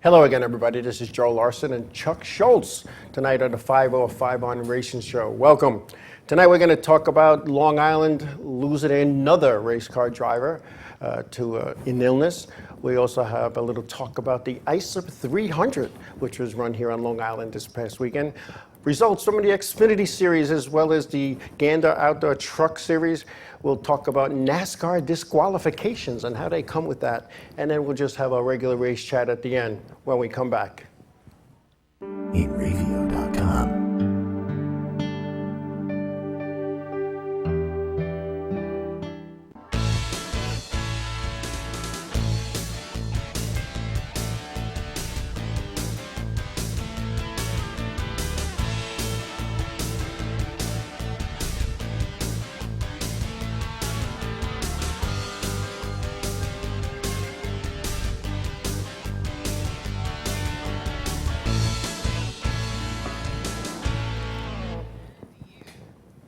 Hello again, everybody. This is Joe Larson and Chuck Schultz tonight on the 505 on Racing Show. Welcome. Tonight we're going to talk about Long Island losing another race car driver in illness. We also have a little talk about the ISA 300, which was run here on Long Island this past weekend. Results from the Xfinity Series as well as the Gander Outdoor Truck Series. We'll talk about NASCAR disqualifications and how they come with that. And then we'll just have a regular race chat at the end when we come back. Inravio.com.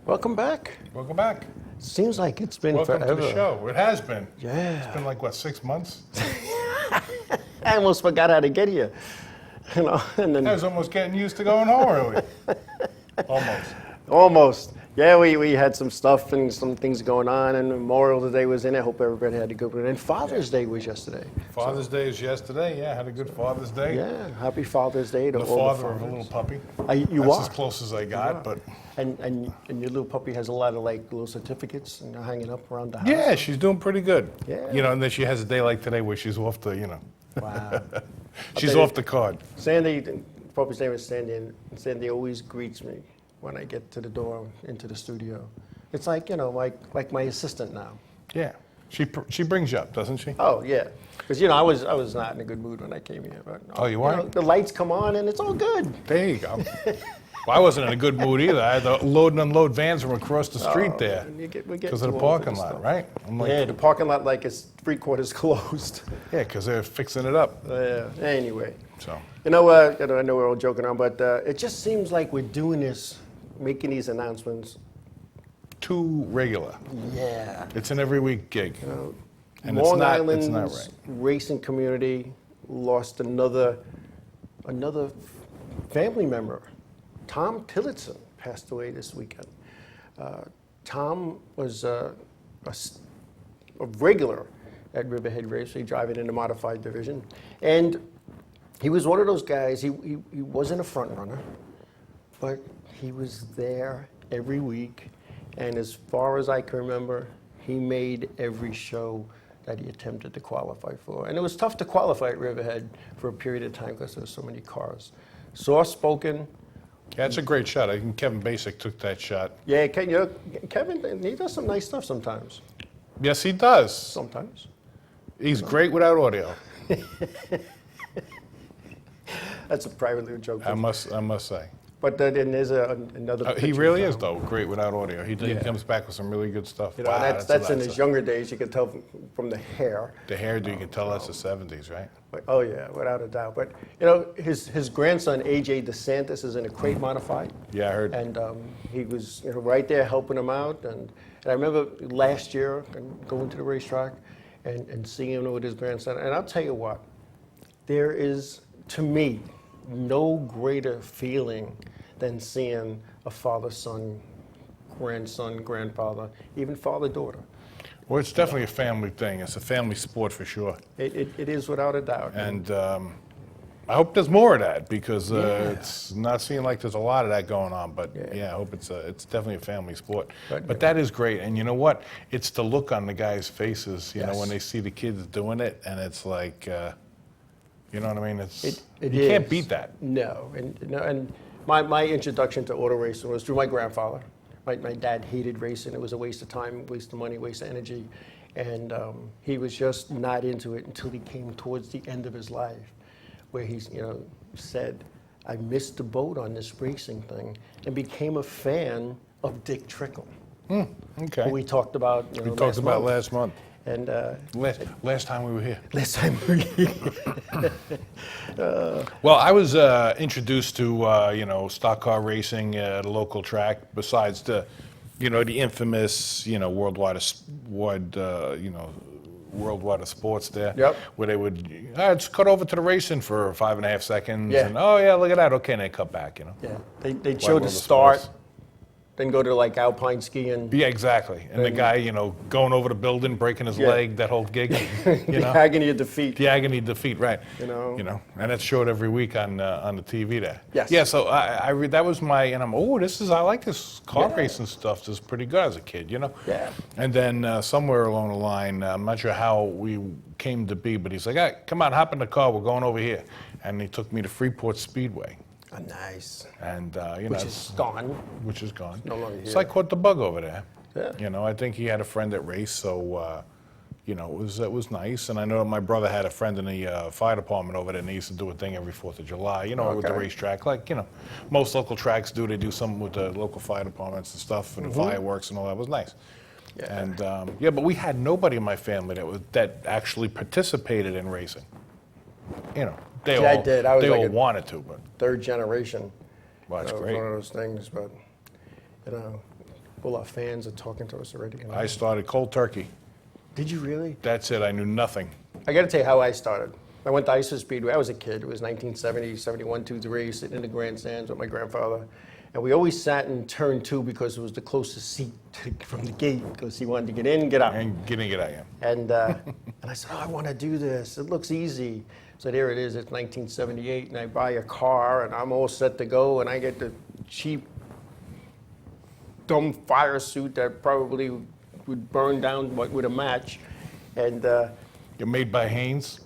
Welcome back. Welcome back. Seems like it's been Welcome forever. to the show. It has been. Yeah. It's been like, what, 6 months? I almost forgot how to get here. You know, and then I was almost getting used to going home early. Almost. Yeah, we had some stuff and some things going on, and Memorial Day was in it. Hope everybody had a good one. And Father's Day was yesterday. Father's Day is yesterday. Yeah, had a good Father's Day. Yeah, happy Father's Day to The all father the of a little puppy. You That's are. as close as I got, but And your little puppy has a lot of like little certificates and they're hanging up around the house. yeah, she's doing pretty good. Yeah. You know, and then she has a day like today where she's off the, Wow. she's tell you- off the card. Sandy, the puppy's name is Sandy, and Sandy always greets me when I get to the door into the studio. It's like, like my assistant now. Yeah. She brings you up, doesn't she? Oh yeah, because I was not in a good mood when I came here. But Oh, you weren't? the lights come on and it's all good. There you go. Well, I wasn't in a good mood either. I had to load and unload vans from across the street there We get because too of the old for parking this lot, stuff. right? I'm like, Yeah, the parking lot like it's 3/4 closed. yeah, because they're fixing it up. Anyway, So. I know we're all joking around, but it just seems like we're doing this, making these announcements. Too regular. Yeah. It's an every week gig. And Long it's Island's not right. racing community lost another family member. Tom Tillotson passed away this weekend. Tom was a regular at Riverhead Racing, driving in the modified division, and he was one of those guys. He wasn't a front runner, but he was there every week, and as far as I can remember, he made every show that he attempted to qualify for. And it was tough to qualify at Riverhead for a period of time because there were so many cars. Soft-spoken. Yeah, it's a great shot. I think Kevin Basic took that shot. Yeah, Kevin, he does some nice stuff sometimes. Yes, he does. Sometimes. He's great without audio. That's a private little joke. I must say. But then there's another He picture really of is him. though great without audio. He comes back with some really good stuff. Wow, that's in his younger days. You can tell from the hair. The hairdo. You can tell that's the '70s, right? But, oh yeah, without a doubt. But his grandson AJ DeSantis is in a crate modified. Yeah, I heard. And he was right there helping him out. And I remember last year going to the racetrack and seeing him with his grandson. And I'll tell you what, there is to me no greater feeling than seeing a father-son, grandson, grandfather, even father-daughter. Well, it's definitely a family thing. It's a family sport for sure. It is without a doubt. And I hope there's more of that because it's not seeming like there's a lot of that going on. But yeah, I hope it's definitely a family sport. But that is great. And you know what? It's the look on the guys' faces, you know, when they see the kids doing it, and it's like, you know what I mean? You can't beat that. No, and my introduction to auto racing was through my grandfather. My dad hated racing. It was a waste of time, waste of money, waste of energy. And he was just not into it until he came towards the end of his life, where he said, I missed the boat on this racing thing, and became a fan of Dick Trickle. Okay. Who we talked about last month. And last time we were here. last time we were here. Well, I was introduced to stock car racing at a local track. Besides the infamous worldwide Worldwide of Sports there, Yep. where they would, just cut over to the racing for 5.5 seconds, Yeah. and oh yeah, look at that, okay, and they cut back, Yeah, they'd Wide show World the of start, Sports. then go to like alpine skiing. Yeah, exactly. And the guy, going over the building, breaking his Yeah. leg, that whole gig, The agony of defeat. The agony of defeat, right? You know. And that's showed every week on the TV there. Yes. Yeah. So I read that was my, and I'm I like this car racing stuff. This is pretty good as a kid, Yeah. And then somewhere along the line, I'm not sure how we came to be, but he's like, "Hey, come on, hop in the car. We're going over here," and he took me to Freeport Speedway. Oh, nice. And Which is gone. Which is gone. No longer So here. I caught the bug over there. Yeah. I think he had a friend that raced, so it was nice. And I know my brother had a friend in the fire department over there, and they used to do a thing every 4th of July. With the Okay. racetrack, like most local tracks do. They do something with the local fire departments and stuff, and the fireworks and all that. It was nice. Yeah. And but we had nobody in my family that actually participated in racing. They See, I all did. I was they like all a- wanted to, but Third generation. well, that's It was great. one of those things, but all our fans are talking to us already. I started cold turkey. Did you really? That's it. I knew nothing. I got to tell you how I started. I went to Isis Speedway. I was a kid. It was 1970, 71, 2, 3, sitting in the grandstands with my grandfather. And we always sat in turn 2 because it was the closest seat from the gate because he wanted to get in and get out. And getting it at you. And I said, I want to do this. It looks easy. So there it is. It's 1978, and I buy a car, and I'm all set to go, and I get the cheap, dumb fire suit that probably would burn down with a match. And You're made by Haynes.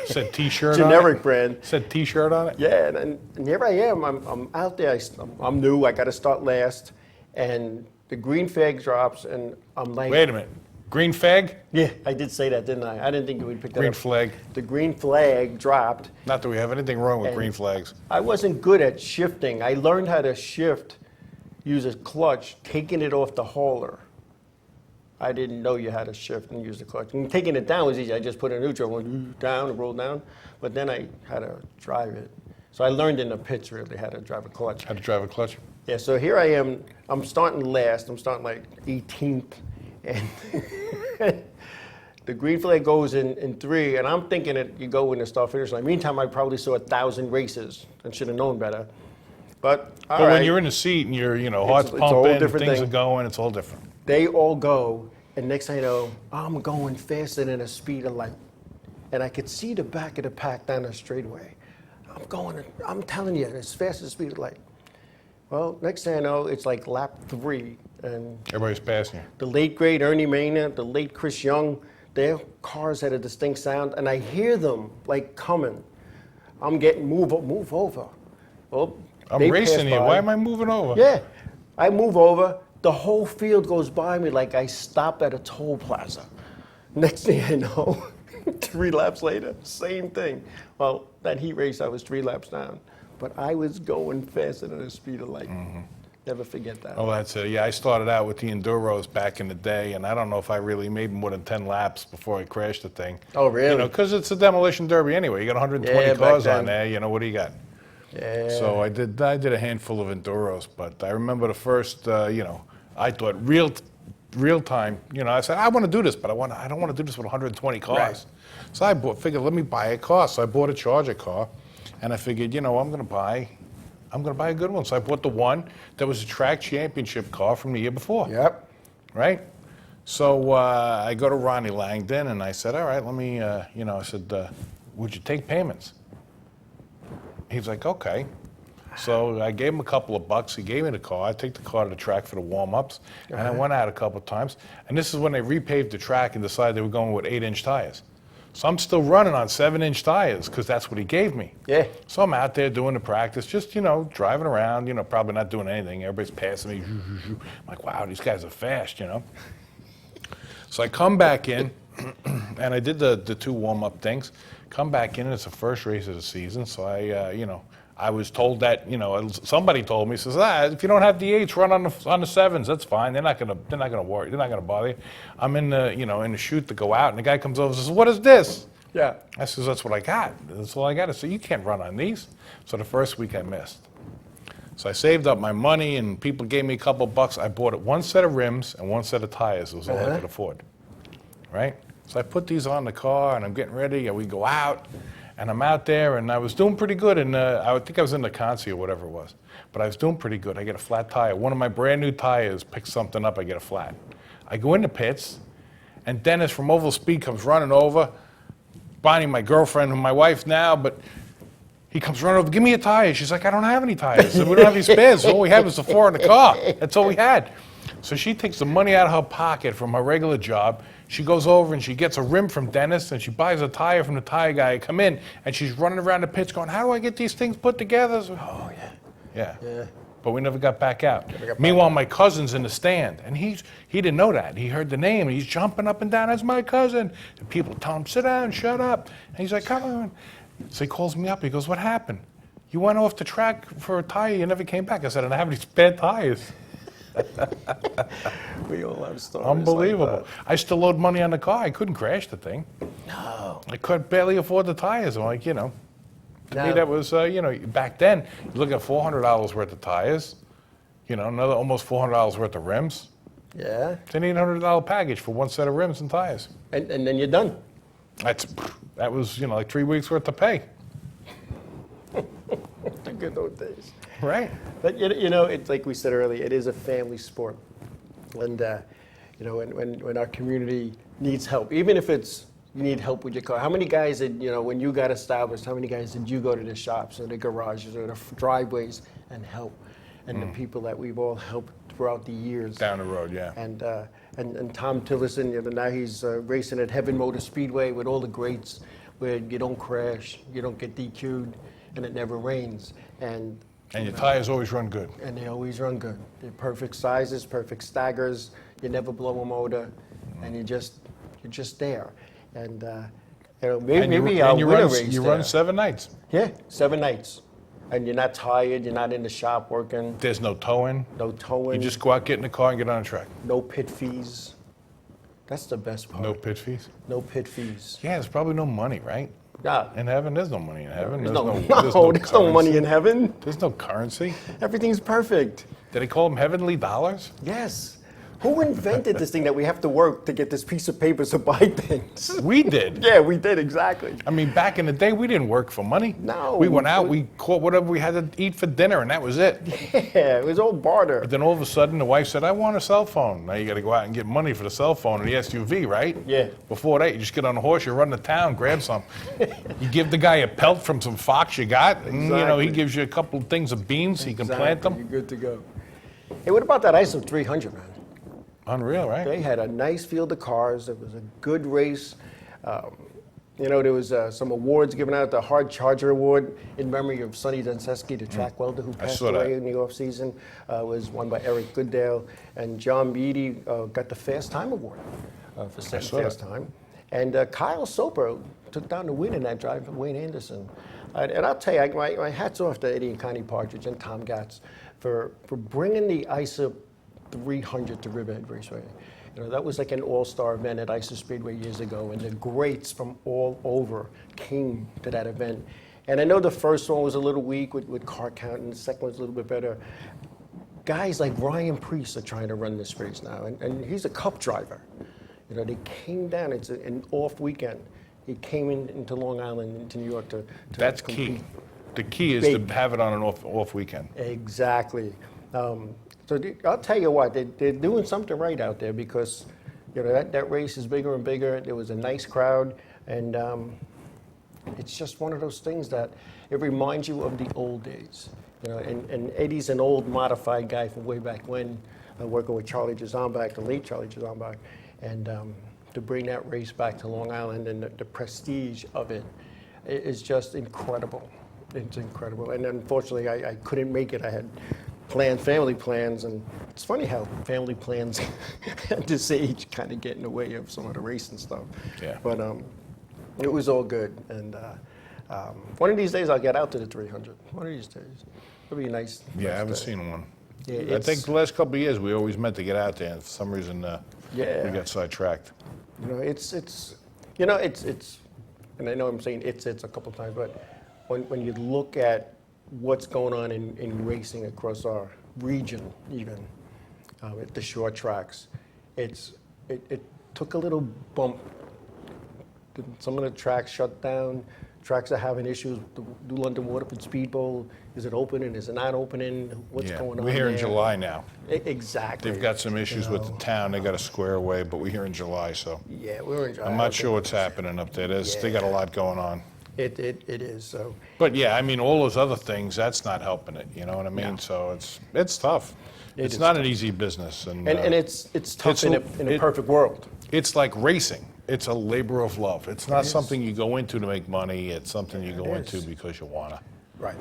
Said T-shirt generic on it. brand. Said T-shirt on it. Yeah, and here I am. I'm out there. I'm new. I got to start last. And the green flag drops, and I'm like, Wait a minute. Green fag? yeah, I did say that, didn't I? I didn't think you would pick that Green up. flag. The green flag dropped. Not that we have anything wrong with And- green flags. I wasn't good at shifting. I learned how to shift, use a clutch, taking it off the hauler. I didn't know you had to shift and use the clutch. And taking it down was easy. I just put it in neutral, went down and rolled down. But then I had to drive it. So I learned in the pits really how to drive a clutch. Had to drive a clutch. Yeah, so here I am. I'm starting last. I'm starting like 18th. And the green flag goes in 3. And I'm thinking that you go in the start finish line. Meantime, I probably saw 1,000 races and should have known better. But all But right. when you're in the seat and you're, heart's it's a whole pumping, different things thing. are going, it's all different. They all go, and next thing I know, I'm going faster than the speed of light. And I could see the back of the pack down the straightaway. I'm telling you, as fast as the speed of light. Well, next thing I know, it's like lap 3, and Everybody's passing you. the late great Ernie Mena, the late Chris Young, their cars had a distinct sound, and I hear them like coming. I'm getting move over. Well, I'm they racing pass here. by. Why am I moving over? Yeah, I move over. The whole field goes by me like I stopped at a toll plaza. Next thing I know, 3 laps later, same thing. Well, that heat race, I was 3 laps down, but I was going faster than the speed of light. Never forget that. Oh, that's it. Yeah, I started out with the Enduros back in the day, and I don't know if I really made more than 10 laps before I crashed the thing. Oh, really? Because it's a demolition derby anyway. You got 120 Yeah, back cars then. on there. What do you got? Yeah. So I did a handful of Enduros, but I remember the first, I thought real time, I said, I want to do this, but I don't want to do this with 120 cars. Right. So I figured, let me buy a car. So I bought a Charger car, and I figured, I'm going to buy a good one. So I bought the one that was a track championship car from the year before. Yep. Right? So I go to Ronnie Langdon, and I said, all right, let me, I said, would you take payments? He's like, okay. So I gave him a couple of bucks. He gave me the car. I take the car to the track for the warm-ups, and I went out a couple of times. And this is when they repaved the track and decided they were going with 8-inch tires. So I'm still running on 7-inch tires because that's what he gave me. Yeah. So I'm out there doing the practice, just, driving around, probably not doing anything. Everybody's passing me. I'm like, wow, these guys are fast, So I come back in, and I did the 2 warm-up things. Come back in, and it's the first race of the season. So I was told that, somebody told me, says, if you don't have the 8s, run on the 7s. That's fine. They're not gonna worry. They're not gonna bother you. I'm in the, in the chute to go out, and the guy comes over and says, what is this? Yeah. I says, that's what I got. That's all I got. I said, you can't run on these. So the first week I missed. So I saved up my money, and people gave me a couple bucks. I bought 1 set of rims and 1 set of tires. It was all I could afford, right? So I put these on the car, and I'm getting ready, and we go out, and I'm out there, and I was doing pretty good, and I think I was in the Consi or whatever it was, but I was doing pretty good. I get a flat tire. One of my brand new tires picks something up, I get a flat. I go in the pits, and Dennis from Oval Speed comes running over, Bonnie, my girlfriend, and my wife now, but he comes running over, give me a tire. She's like, I don't have any tires. We don't have any spares. All we had was the 4 in the car. That's all we had. So she takes the money out of her pocket from her regular job. She goes over and she gets a rim from Dennis, and she buys a tire from the tire guy. I come in, and she's running around the pits going, how do I get these things put together? So, Oh, yeah. yeah. But we never got back out. Meanwhile, my cousin's in the stand, and he didn't know that. He heard the name, and he's jumping up and down, that's my cousin. And people tell him, sit down, shut up. And he's like, come on. So he calls me up, he goes, what happened? You went off the track for a tire, you never came back. I said, I don't have any spare tires. We all have stories. Unbelievable. Like I still owed money on the car. I couldn't crash the thing. No. I could barely afford the tires. I'm like, to me No. that was, back then, you look at $400 worth of tires, another almost $400 worth of rims. Yeah. It's an $800 package for one set of rims and tires. And then you're done. That was, like 3 weeks worth of pay. The good old days. Right. But it's like we said earlier, it is a family sport, and when our community needs help, even if it's you need help with your car. How many guys did when you got established? How many guys did you go to the shops or the garages or the driveways and help? And the people that we've all helped throughout the years. Down the road, yeah. And Tom Tillison, now he's racing at Heaven Motor Speedway with all the greats, where you don't crash, you don't get DQ'd, and it never rains. And your tires always run good. And they always run good. They're perfect sizes, perfect staggers. You never blow a motor, and you're just there. And maybe I'll win a race. You there. run 7 nights. Yeah, 7 nights, and you're not tired. You're not in the shop working. There's no towing. No towing. You just go out, get in the car, and get on the track. No pit fees. That's the best part. No pit fees. No pit fees. Yeah, there's probably no money, right? Yeah. In heaven, there's no money in heaven. There's no money in heaven. There's no currency. Everything's perfect. Did they call them heavenly dollars? Yes. Who invented this thing that we have to work to get this piece of paper to buy things? We did. Yeah, we did, exactly. I mean, back in the day, we didn't work for money. No. We went out, we caught whatever we had to eat for dinner, and that was it. Yeah, it was all barter. But then all of a sudden, the wife said, I want a cell phone. Now you got to go out and get money for the cell phone and the SUV, right? Yeah. Before that, you just get on a horse, you run to town, grab some. You give the guy a pelt from some fox you got, and Exactly. he gives you a couple of things of beans so you can plant them. You're good to go. Hey, what about that ISO 300, man? Unreal, right? They had a nice field of cars. It was a good race. There was some awards given out. The Hard Charger Award in memory of Sonny Donseski, the track welder who passed saw that. away in the off-season, was won by Eric Goodale. And John Beatty got the Fast Time Award for second fast time. And Kyle Soper took down the win in that drive from Wayne Anderson. And I'll tell you, my hat's off to Eddie and Connie Partridge and Tom Gatz for bringing the ISA 300 to Riverhead Raceway. That was like an all-star event at ISA Speedway years ago, and the greats from all over came to that event. And I know the first one was a little weak with car count, and the second one's a little bit better. Guys like Ryan Preece are trying to run this race now, and he's a cup driver. They came down, it's an off weekend. He came into Long Island, into New York to That's compete. key. The key is Big. to have it on an off weekend. Exactly. So I'll tell you what, they're doing something right out there, because that race is bigger and bigger. There was a nice crowd, and it's just one of those things that it reminds you of the old days. And Eddie's an old modified guy from way back when, working with Charlie Jazombach, the late Charlie Jazombach, and to bring that race back to Long Island and the prestige of it is just incredible. It's incredible. And unfortunately, I couldn't make it. I had family plans, and it's funny how family plans at this age kind of get in the way of some of the racing stuff. Yeah. But it was all good, and one of these days I'll get out to the 300. One of these days, it'll be nice. Yeah, I nice haven't day. seen one. Yeah, I think the last couple of years we always meant to get out there, and for some reason we got sidetracked. It's and I know I'm saying it's a couple of times, but when you look at what's going on in racing across our region, even at the short tracks, it took a little bump some of the tracks shut down. Tracks are having issues with the London Waterford Speed Bowl. Is it opening? Is it not opening? What's going on? We're here in there? July now. Exactly. They've got some issues with the town. They got to square away, but we're here in July, so Yeah, we're in July. I'm not sure what's happening up there. They got a lot going on. It is, so. But yeah, I mean, all those other things, that's not helping it. You know what I mean? No. So it's tough. It's is not an easy business, and it's tough in a perfect world. It's like racing. It's a labor of love. It's not something you go into to make money. It's something you go into because you wanna. Right.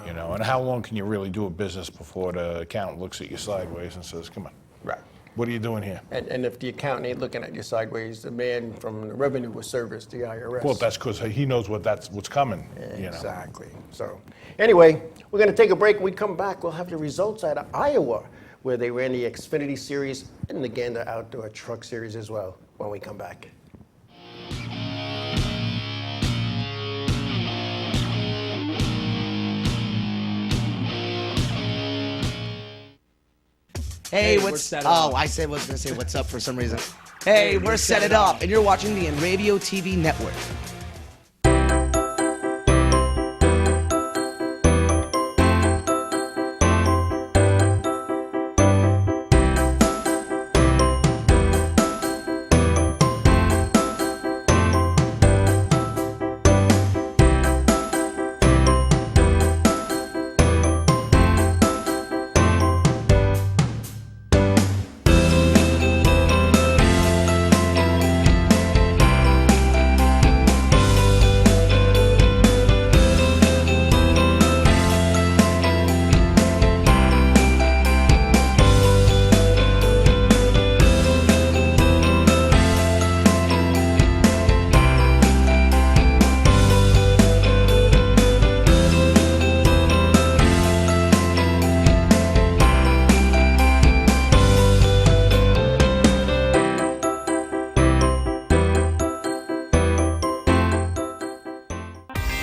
You know, and how long can you really do a business before the accountant looks at you sideways and says, "Come on, Right. what are you doing here?" And if the accountant ain't looking at you sideways, the man from the Revenue Service, the IRS. Well, that's because he knows what's coming. You know. Exactly. So, anyway, we're going to take a break. When we come back, we'll have the results out of Iowa, where they ran the Xfinity Series and the Gander Outdoor Truck Series as well, when we come back. Hey, what's We're set oh, up. I said was gonna say what's up for some reason. Hey, we're set it up, and you're watching the Inravio TV network.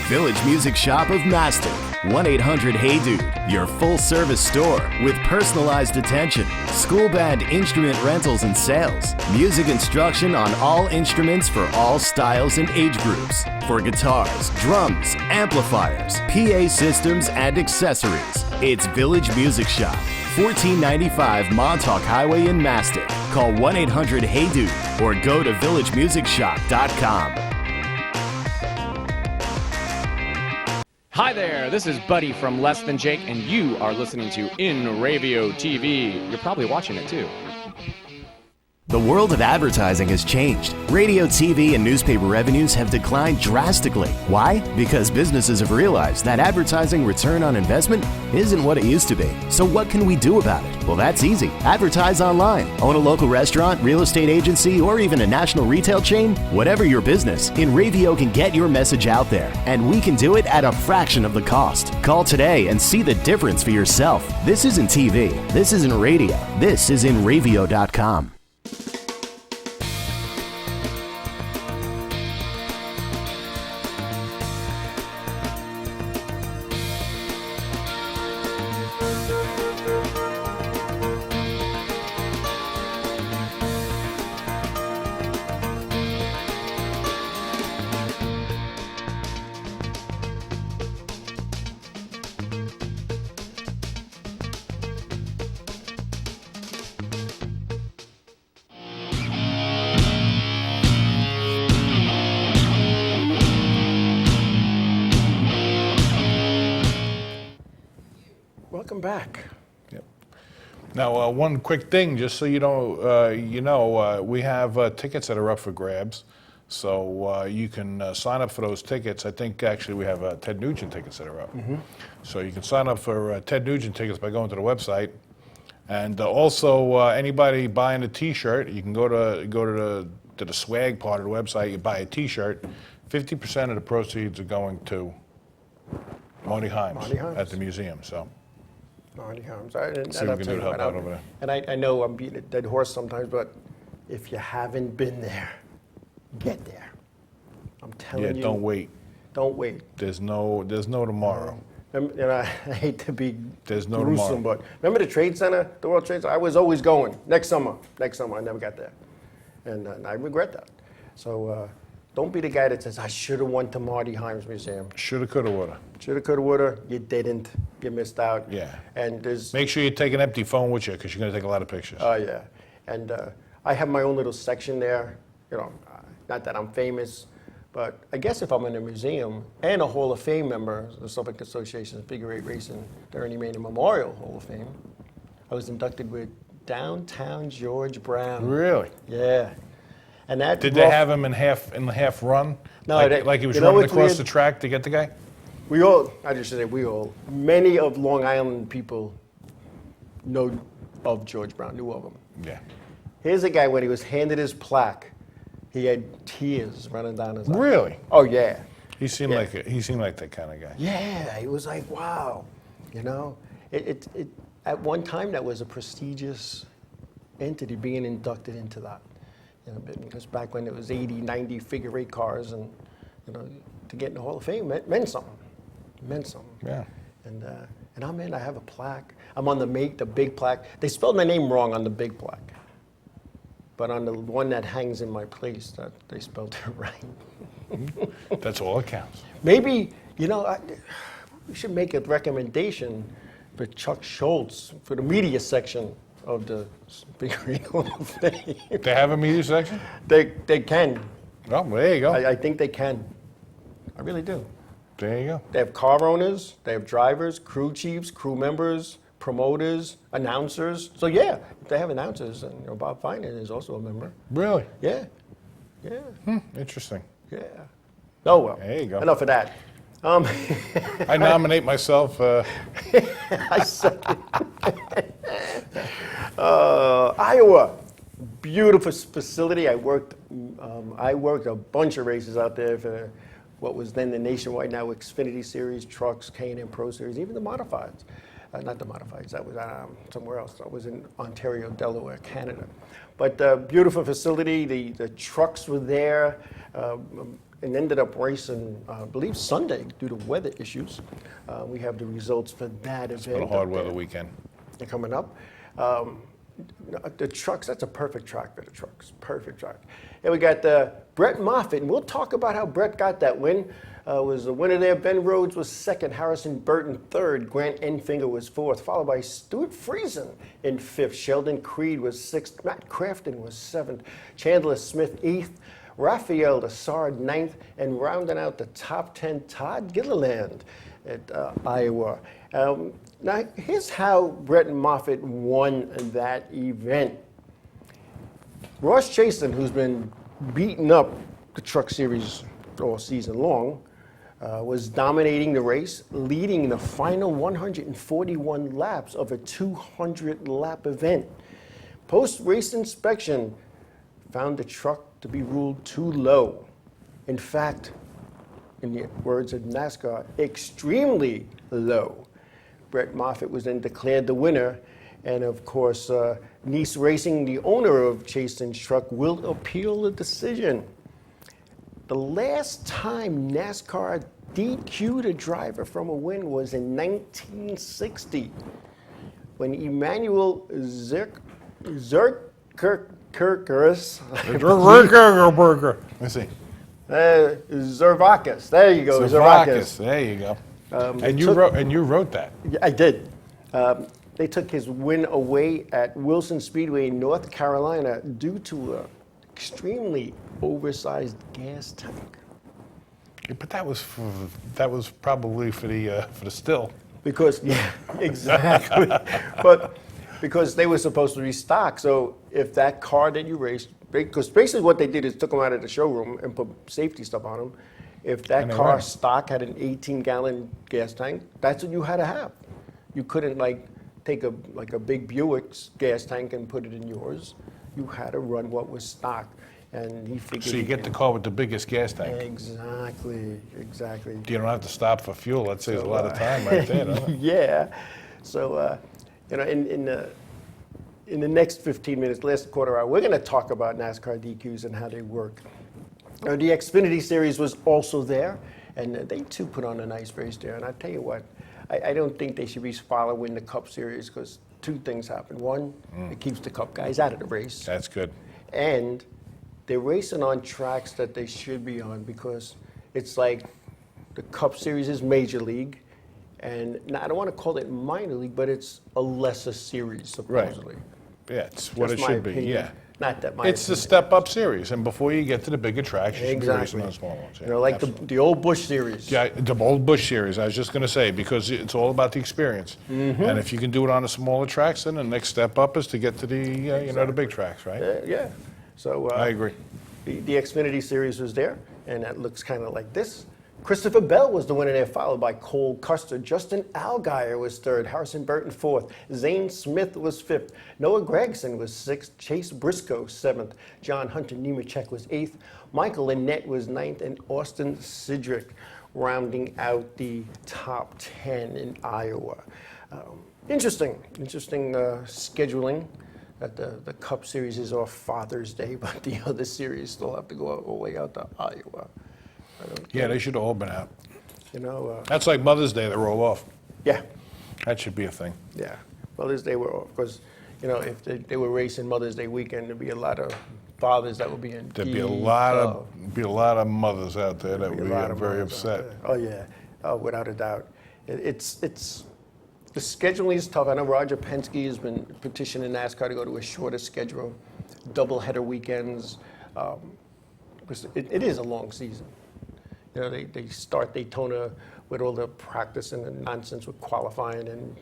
Village Music Shop of Mastic. 1-800-HEY-DUDE, your full-service store with personalized attention, school band instrument rentals and sales, music instruction on all instruments for all styles and age groups, for guitars, drums, amplifiers, PA systems, and accessories. It's Village Music Shop, 1495 Montauk Highway in Mastic. Call 1-800-HEY-DUDE or go to villagemusicshop.com. Hi there, this is Buddy from Less Than Jake, and you are listening to Inravio TV. You're probably watching it too. The world of advertising has changed. Radio, TV, and newspaper revenues have declined drastically. Why? Because businesses have realized that advertising return on investment isn't what it used to be. So what can we do about it? Well, that's easy. Advertise online. Own a local restaurant, real estate agency, or even a national retail chain? Whatever your business, Inravio can get your message out there, and we can do it at a fraction of the cost. Call today and see the difference for yourself. This isn't TV. This isn't radio. This is Inravio.com. Welcome back. Yep. Now, one quick thing, just so you know, we have tickets that are up for grabs. So you can sign up for those tickets. I think actually we have Ted Nugent tickets that are up. So you can sign up for Ted Nugent tickets by going to the website. And also anybody buying a T-shirt, you can go to the swag part of the website. You buy a T-shirt. 50% of the proceeds are going to Marty Himes at the museum. So. Marty Himes. See what we can do to help out over there. And I know I'm beating a dead horse sometimes, but if you haven't been there, get there. I'm telling you. Yeah, don't wait. Don't wait. There's no tomorrow. And I hate to be There's no gruesome, tomorrow. but remember the Trade Center, the World Trade Center? I was always going. Next summer. I never got there. And I regret that. So Don't be the guy that says, I should have went to Marty Heim's museum. Shoulda, coulda, woulda. Shoulda, coulda, woulda. You didn't. You missed out. Yeah. And there's... Make sure you take an empty phone with you because you're going to take a lot of pictures. Oh, yeah. And I have my own little section there. You know, not that I'm famous, but I guess if I'm in a museum and a Hall of Fame member, the Suffolk Association's Figure 8 Racing, the Ernie Manning Memorial Hall of Fame, I was inducted with Downtown George Brown. Really? Yeah. And that Did they have him in the half run? No, like he was running across the track to get the guy? We all, I just say we all, many of Long Island people know of George Brown, knew of him. Yeah. Here's a guy, when he was handed his plaque, he had tears running down his eyes. Really? Oh, yeah. He seemed like that kind of guy. Yeah, he was like, wow. You know, at one time that was a prestigious entity being inducted into that. You know, because back when it was 80, 90 figure 8 cars, and you know, to get in the Hall of Fame meant something. It meant something. Yeah. And I'm in. I have a plaque. I'm on the big plaque. They spelled my name wrong on the big plaque, but on the one that hangs in my place, that they spelled it right. That's all that counts. Maybe, you know, we should make a recommendation for Chuck Schultz for the media section of the Big Green Hall of Fame. They have a media section? They can. Oh, well, there you go. I think they can. I really do. There you go. They have car owners, they have drivers, crew chiefs, crew members, promoters, announcers. So yeah, if they have announcers, and you know, Bob Finan is also a member. Really? Yeah. Yeah. Interesting. Yeah. Oh well. There you go. Enough of that. I nominate myself. I second. Iowa, beautiful facility. I worked a bunch of races out there for what was then the Nationwide, now Xfinity Series, trucks, K&N Pro Series, even the modifieds. Not the modifieds, that was somewhere else. I was in Ontario, Delaware, Canada. But beautiful facility. The trucks were there. And ended up racing, I believe, Sunday due to weather issues. We have the results for that event. It's been a hard weather weekend. They're coming up. The trucks, that's a perfect track for the trucks. Perfect track. And we got Brett Moffitt, and we'll talk about how Brett got that win. Was the winner there. Ben Rhodes was second, Harrison Burton third, Grant Enfinger was fourth, followed by Stuart Friesen in fifth, Sheldon Creed was sixth, Matt Crafton was seventh, Chandler Smith eighth, Raphael Dessard ninth, and rounding out the top 10, Todd Gilliland at Iowa. Now, here's how Brett Moffitt won that event. Ross Chasen, who's been beating up the Truck Series all season long, was dominating the race, leading the final 141 laps of a 200-lap event. Post-race inspection found the truck to be ruled too low. In fact, in the words of NASCAR, extremely low. Brett Moffitt was then declared the winner, and of course, Nice Racing, the owner of Chasen's truck, will appeal the decision. The last time NASCAR DQ'd a driver from a win was in 1960, when Emmanuel Zerkerkerus, Let's see. Zervakis. There you go, Zervakis. There you go. And you wrote that. I did. They took his win away at Wilson Speedway in North Carolina due to an extremely oversized gas tank. Yeah, but that was probably for the still. Because yeah, exactly. But because they were supposed to be stock, so if that car that you raced, because basically what they did is took them out of the showroom and put safety stuff on them. If that car stock had an 18-gallon gas tank, that's what you had to have. You couldn't take a big Buick's gas tank and put it in yours. You had to run what was stock, and he figured. So you get the car with the biggest gas tank. Exactly. You don't have to stop for fuel. That saves a lot of time right there, doesn't it? Yeah. So in the next 15 minutes, last quarter hour, we're going to talk about NASCAR DQs and how they work. The Xfinity Series was also there, and they too put on a nice race there. And I tell you what, I don't think they should be following the Cup Series because two things happen. One, it keeps the Cup guys out of the race. That's good. And they're racing on tracks that they should be on because it's like the Cup Series is Major League, and now, I don't want to call it minor league, but it's a lesser series, supposedly. Yeah, it's what Just it my should be, opinion. yeah. Not that my It's the opinion. step-up series, and before you get to the bigger tracks, you should be Exactly. racing on the small ones. You know, like the old Busch Series. Yeah, the old Busch series, I was just going to say, because it's all about the experience. And if you can do it on the smaller tracks, then the next step up is to get to the, the big tracks, right? Yeah. So I agree. The Xfinity Series was there, and that looks kind of like this. Christopher Bell was the winner there, followed by Cole Custer. Justin Allgaier was third. Harrison Burton fourth. Zane Smith was fifth. Noah Gragson was sixth. Chase Briscoe seventh. John Hunter Nemechek was eighth. Michael Annett was ninth, and Austin Cedric rounding out the top 10 in Iowa. Interesting scheduling. That the Cup Series is off Father's Day, but the other series still have to go all the way out to Iowa. Yeah, they should have all been out. You know, That's like Mother's Day, they roll off. yeah, That should be a thing. yeah. Mother's Day were off because, you know, if they were racing Mother's Day weekend, there'd be a lot of fathers that would be in. There'd be a lot of mothers out there that would be very upset. Oh yeah, without a doubt. It's the scheduling is tough. I know Roger Penske has been petitioning NASCAR to go to a shorter schedule, doubleheader weekends. Because it is a long season. You know, they start Daytona with all the practice and the nonsense with qualifying and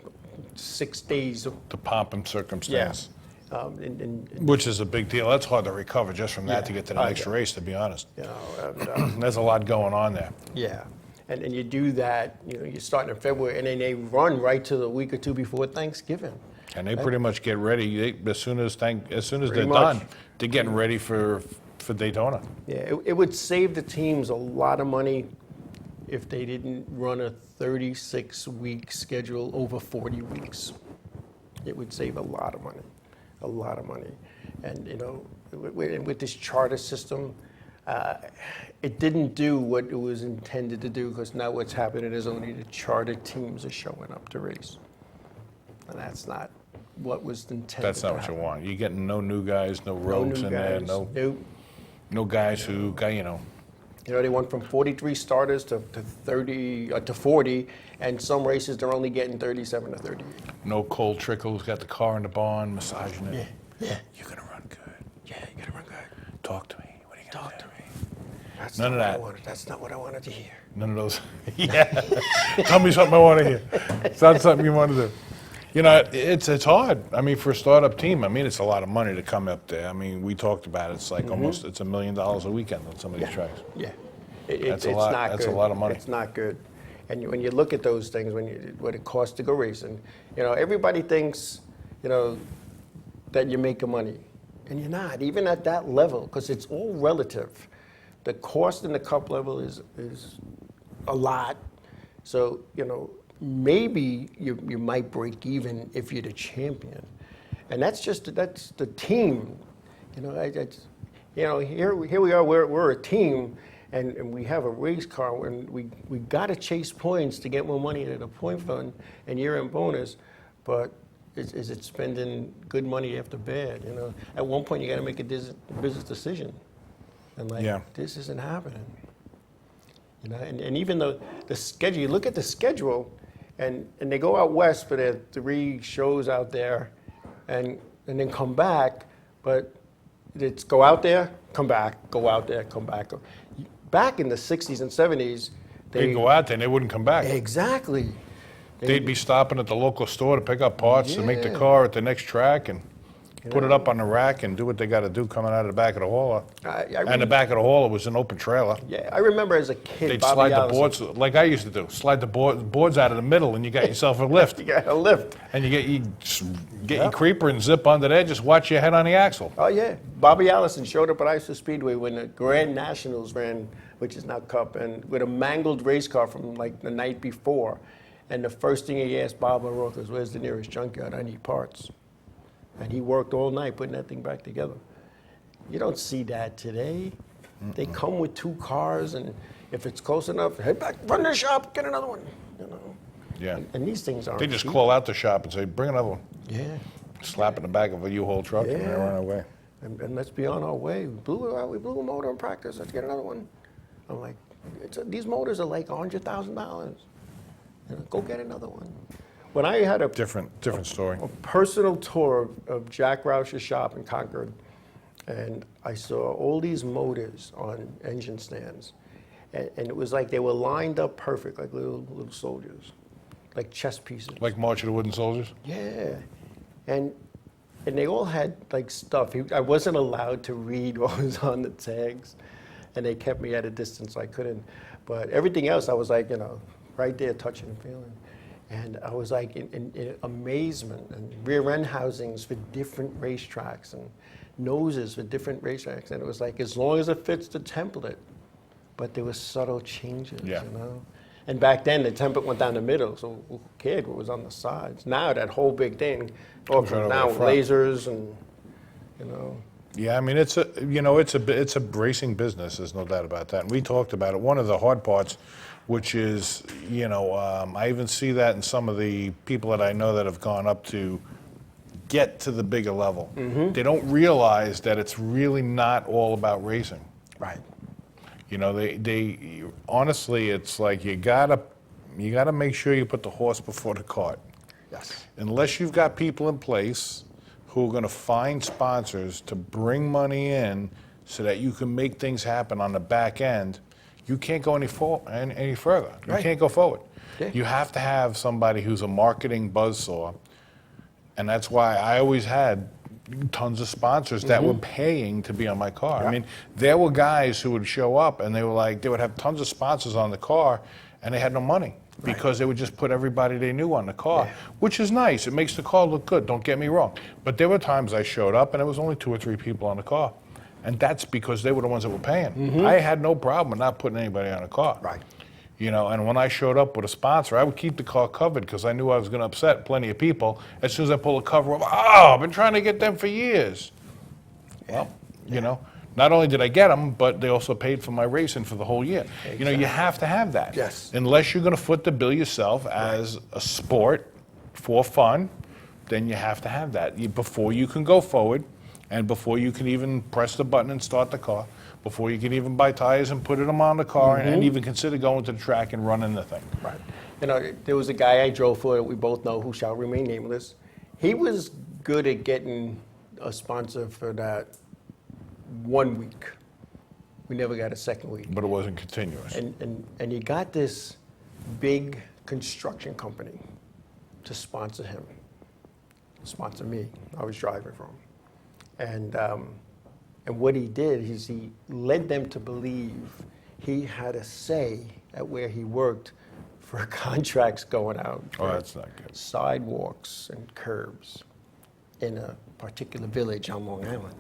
6 days of The pomp and circumstance. and Which is a big deal. That's hard to recover just from that to get to the next race, to be honest. you know, and, There's a lot going on there. yeah, and you do that. You know, you start in February and then they run right to the week or two before Thanksgiving. And they pretty much get ready as soon as they're Pretty done. much. They're getting ready for Daytona. Yeah, it would save the teams a lot of money if they didn't run a 36-week schedule over 40 weeks. It would save a lot of money. And, you know, with this charter system, it didn't do what it was intended to do because now what's happening is only the charter teams are showing up to race. And that's not what was intended. That's not to what you happen. want. You're getting no new guys, no No ropes new in there, guys. no guys who got, You know, they went from 43 starters to 30 to 40, and some races they're only getting 37 to 38. no Cole Trickle who's got the car in the barn, massaging it. Yeah. You're going to run good. Yeah, you gotta run good. Talk to me. What are you going Talk to to do? me. That's None not of what I that. wanted. That's not what I wanted to hear. None of those. Yeah. Tell me something I want to hear. It's not something you want to do. You know, it's hard. I mean, for a startup team, I mean, it's a lot of money to come up there. I mean, we talked about it. It's like almost, it's $1 million a weekend on some of these tracks. Yeah. That's a it's lot- not that's a good. lot of money. It's not good. And when you look at those things, what it costs to go racing, you know, everybody thinks, you know, that you're making money. And you're not, even at that level, because it's all relative. The cost in the Cup level is a lot. So, you know, maybe you might break even if you're the champion. And that's the team. You know, here we are, we're a team, and we have a race car, and we got to chase points to get more money into the point fund and year-end bonus, but is it spending good money after bad? You know, at one point you got to make a business decision, and this isn't happening. You know, and even though the schedule, you look at the schedule, and they go out west for their 3 shows out there, and then come back, but it's go out there, come back, go out there, come back. Back in the 60s and 70s, They'd go out there and they wouldn't come back. Exactly. They'd be stopping at the local store to pick up parts to make the Yeah. car at the next track and put it up on the rack and do what they got to do coming out of the back of the hauler. And the back of the hauler was an open trailer. Yeah, I remember as a kid, They'd Bobby slide the Allison, boards like I used to do. Slide the boards out of the middle, and you got yourself a lift. You got a lift. And you get your creeper and zip under there. Just watch your head on the axle. Oh yeah, Bobby Allison showed up at Iso Speedway when the Grand Nationals ran, which is now Cup, and with a mangled race car from like the night before. And the first thing he asked Bob O'Rourke was, "Where's the nearest junkyard? I need parts." And he worked all night putting that thing back together. You don't see that today. They come with 2 cars, and if it's close enough, head back, run to the shop, get another one. You know. Yeah. And these things aren't. They just cheap. call out the shop and say, "Bring another one." Yeah. Slap it in the back of a U-Haul truck and they Yeah. run away. and let's be on our way. We blew a motor in practice. Let's get another one. I'm like, these motors are like $100,000. Go get another one. When I had a Different story. a personal tour of Jack Roush's shop in Concord, and I saw all these motors on engine stands, and it was like they were lined up perfect, like little soldiers, like chess pieces. Like March of the Wooden Soldiers? Yeah, and they all had like stuff. I wasn't allowed to read what was on the tags, and they kept me at a distance, so I couldn't. But everything else, I was like, right there, touching and feeling. And I was like in amazement, and rear end housings for different racetracks and noses for different racetracks. And it was like, as long as it fits the template, but there were subtle changes, Yeah. And back then, the template went down the middle, so who cared what was on the sides? Now that whole big thing all Comes right comes over down the with front. lasers and, Yeah, I mean, it's a racing business. There's no doubt about that. And we talked about it. One of the hard parts, which is, I even see that in some of the people that I know that have gone up to get to the bigger level. They don't realize that it's really not all about racing. Right. They honestly, it's like you gotta make sure you put the horse before the cart. Yes. Unless you've got people in place who are going to find sponsors to bring money in so that you can make things happen on the back end, you can't go any further. You Right. can't go forward. Yeah. You have to have somebody who's a marketing buzzsaw, and that's why I always had tons of sponsors that were paying to be on my car. Yeah. I mean, there were guys who would show up and they would have tons of sponsors on the car, and they had no money. Because they would just put everybody they knew on the car, which is nice. It makes the car look good, don't get me wrong. But there were times I showed up and there was only 2 or 3 people on the car. And that's because they were the ones that were paying. I had no problem with not putting anybody on a car. Right. And when I showed up with a sponsor, I would keep the car covered because I knew I was going to upset plenty of people. As soon as I pull the cover up, I've been trying to get them for years. Well, not only did I get them, but they also paid for my racing for the whole year. You have to have that. Yes. Unless you're going to foot the bill yourself as a sport for fun, then you have to have that before you can go forward, and before you can even press the button and start the car, before you can even buy tires and put them on the car, and even consider going to the track and running the thing. Right. There was a guy I drove for that we both know who shall remain nameless. He was good at getting a sponsor for that 1 week. We never got a second week. But it wasn't continuous. And he got this big construction company to sponsor him, sponsor me. I was driving for him. And what he did is he led them to believe he had a say at where he worked for contracts going out. Oh, for that's not good. Sidewalks and curbs in a particular village on Long Island.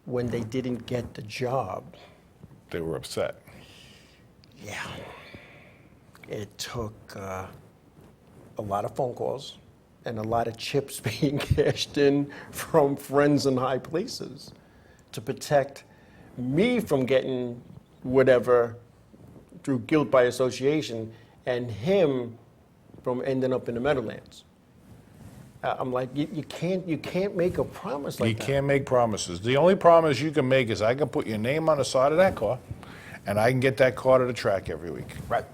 When they didn't get the job, They were upset. yeah, it took a lot of phone calls and a lot of chips being cashed in from friends in high places to protect me from getting whatever through guilt by association and him from ending up in the Meadowlands. I'm like, you can't make a promise like You that. can't make promises. The only promise you can make is I can put your name on the side of that car, and I can get that car to the track every week. Right.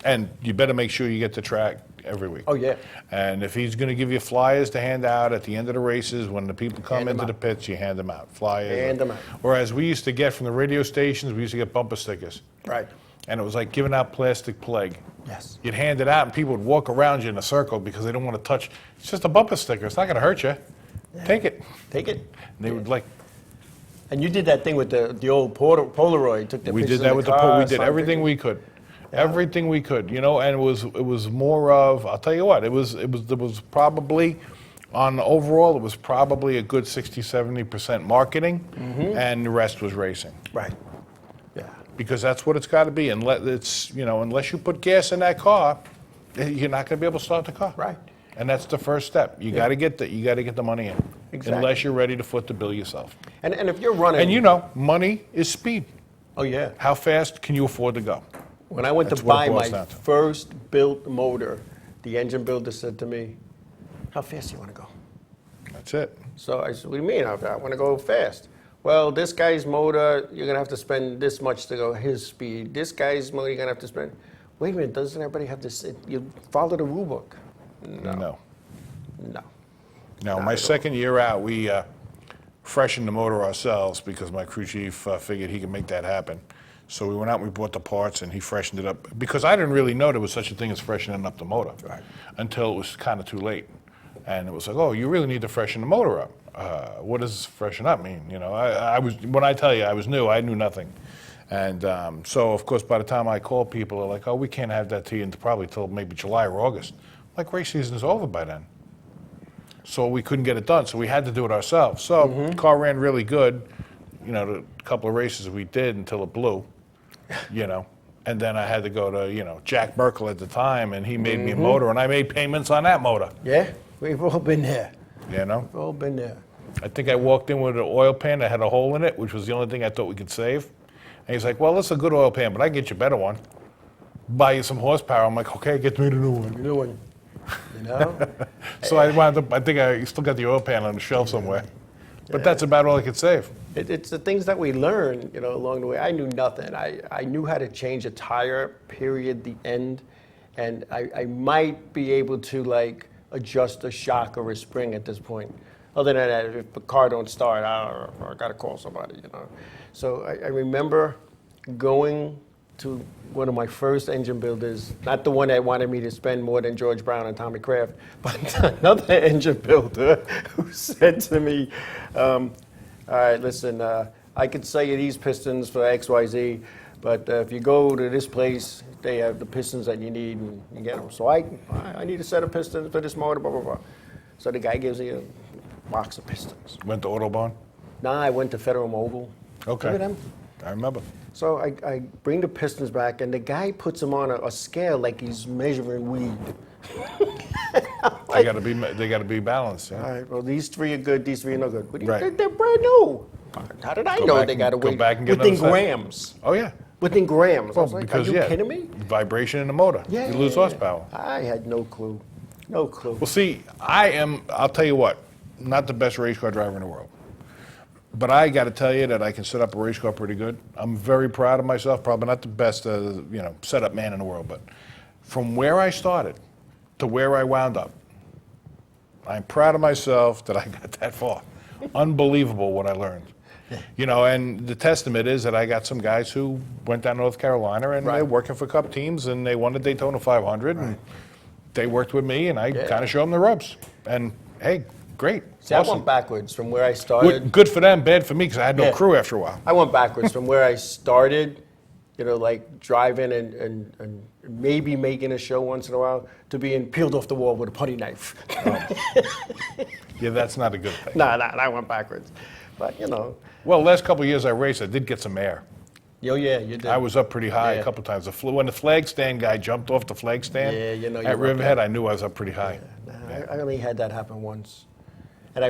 And you better make sure you get to track every week. Oh, yeah. And if he's going to give you flyers to hand out at the end of the races, when the people come Hand 'em into the out. pits, you hand them out. Flyers. Hand 'em out. Whereas we used to get from the radio stations, we used to get bumper stickers. Right. And it was like giving out plastic plague. Yes. You'd hand it out, and people would walk around you in a circle because they don't want to touch. It's just a bumper sticker. It's not going to hurt you. Take it. Take it. And they would like. And you did that thing with the old Polaroid. Took the We pictures did that of with the the car, we did signed everything pictures. we could. Everything we could, and it was more of, I'll tell you what, there was probably, on overall, it was probably a good 60-70% marketing, and the rest was racing. Right. Yeah. Because that's what it's got to be. Unless you put gas in that car, you're not going to be able to start the car. Right. And that's the first step. You got to get the money in. Exactly. Unless you're ready to foot the bill yourself. And if you're running. And money is speed. Oh yeah. How fast can you afford to go? When I went That's to what buy it my boils down to. first built motor, the engine builder said to me, "How fast do you want to go?" That's it. So I said, what do you mean? I want to go fast. Well, this guy's motor, you're going to have to spend this much to go his speed. This guy's motor, you're going to have to spend. Wait a minute, doesn't everybody have this? You follow the rule book. No. No, my second year out, we freshened the motor ourselves because my crew chief figured he could make that happen. So we went out and we bought the parts and he freshened it up. Because I didn't really know there was such a thing as freshening up the motor until it was kind of too late. And it was like, oh, you really need to freshen the motor up. What does freshen up mean? You know, when I tell you I was new, I knew nothing. And so, of course, by the time I called people, they're like, oh, we can't have that to you probably till maybe July or August. Like, race season's over by then. So we couldn't get it done, so we had to do it ourselves. So the car ran really good, you know, the couple of races we did until it blew, you know. And then I had to go to, you know, Jack Merkel at the time, and he made me a motor, and I made payments on that motor. Yeah, we've all been there. You know? We've all been there. I think I walked in with an oil pan that had a hole in it, which was the only thing I thought we could save. And he's like, well, that's a good oil pan, but I can get you a better one. Buy you some horsepower. I'm like, okay, get me the new one. New one. You know? So I wound up, I think I still got the oil pan on the shelf somewhere. But that's about all I could save. It's the things that we learn, you know, along the way. I knew nothing. I knew how to change a tire, period, the end. And I might be able to, like, adjust a shock or a spring at this point. Other than that, if the car don't start, I got to call somebody, you know. So I remember going to one of my first engine builders, not the one that wanted me to spend more than George Brown and Tommy Kraft, but another engine builder who said to me, all right, listen, I could sell you these pistons for XYZ, but if you go to this place, they have the pistons that you need and you get them. So I need a set of pistons for this motor, blah, blah, blah. So the guy gives me a box of pistons. Went to Autobahn? Nah, I went to Federal Mogul. Okay. Remember them? I remember. So I bring the pistons back, and the guy puts them on a scale like he's measuring weed. They got to be balanced. Yeah. All right, well, these three are good, these three are no good. But Right. they're brand new. How did I know they got to go weigh back and get within another set. grams? Oh yeah. Within grams. I Well, was like, because are you kidding me? vibration in the motor. Yeah, You lose horsepower. I had no clue. No clue. Well, see, I'll tell you what, not the best race car driver in the world. But I got to tell you that I can set up a race car pretty good. I'm very proud of myself. Probably not the best, setup man in the world, but from where I started to where I wound up, I'm proud of myself that I got that far. Unbelievable what I learned. You know, and the testament is that I got some guys who went down to North Carolina and they're working for Cup teams and they won the Daytona 500 and they worked with me and I kind of showed them the ropes. And hey, great. See, I awesome. went backwards from where I started. Good for them, bad for me because I had no crew after a while. I went backwards from where I started, you know, like driving and maybe making a show once in a while, to being peeled off the wall with a putty knife. Yeah, that's not a good thing. No, I went backwards. But, you know. Well, the last couple of years I raced, I did get some air. Oh, yeah, you did. I was up pretty high a couple of times. When the flag stand guy jumped off the flag stand at Riverhead, I knew I was up pretty high. I only had that happen once. And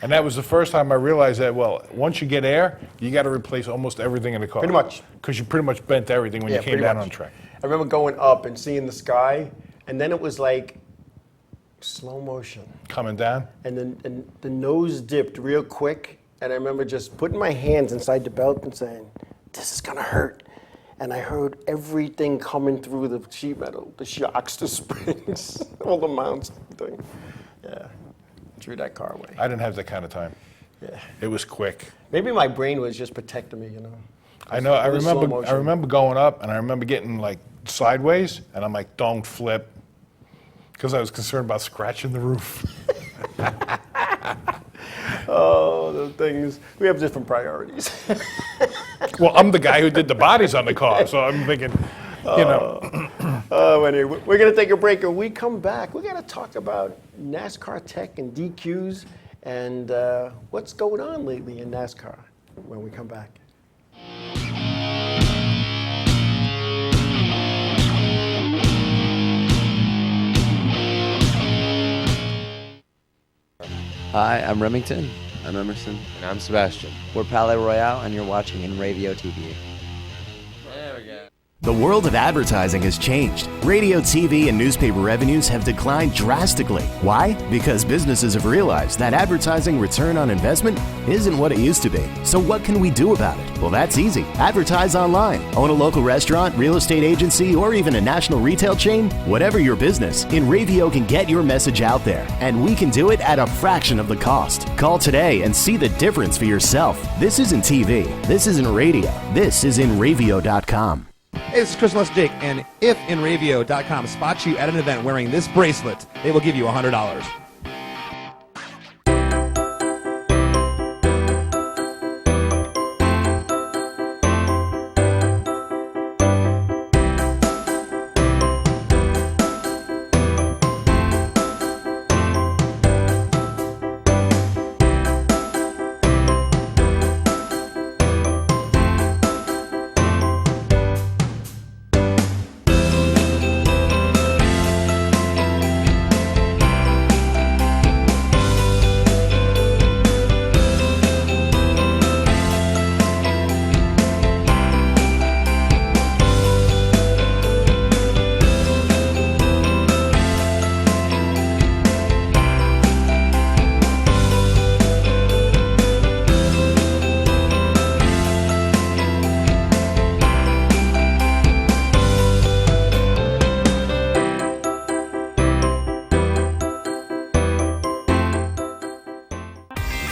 and that was the first time I realized that, well, once you get air, you got to replace almost everything in the car. Pretty much. Because you pretty much bent everything when you came down on track. I remember going up and seeing the sky, and then it was like slow motion. Coming down? And then the nose dipped real quick, and I remember just putting my hands inside the belt and saying, this is going to hurt. And I heard everything coming through the sheet metal, the shocks, the springs, all the mounts thing. Yeah, threw that car away. I didn't have that kind of time. Yeah. It was quick. Maybe my brain was just protecting me, you know. I know. I It was slow remember. motion. I remember going up, and I remember getting like sideways, and I'm like, "Don't flip," because I was concerned about scratching the roof. Oh, the things. We have different priorities. Well, I'm the guy who did the bodies on the car, so I'm thinking, you know. Anyway, we're going to take a break. When we come back, we're going to talk about NASCAR tech and DQs and what's going on lately in NASCAR when we come back. Hi, I'm Remington. I'm Emerson. And I'm Sebastian. We're Palais Royale, and you're watching Inravio TV. There we go. The world of advertising has changed. Radio, TV, and newspaper revenues have declined drastically. Why? Because businesses have realized that advertising return on investment isn't what it used to be. So what can we do about it? Well, that's easy. Advertise online. Own a local restaurant, real estate agency, or even a national retail chain? Whatever your business, Inravio can get your message out there, and we can do it at a fraction of the cost. Call today and see the difference for yourself. This isn't TV. This isn't radio. This is Inravio.com. Hey, this is Chris Les Jake, and if Inravio.com spots you at an event wearing this bracelet, they will give you $100.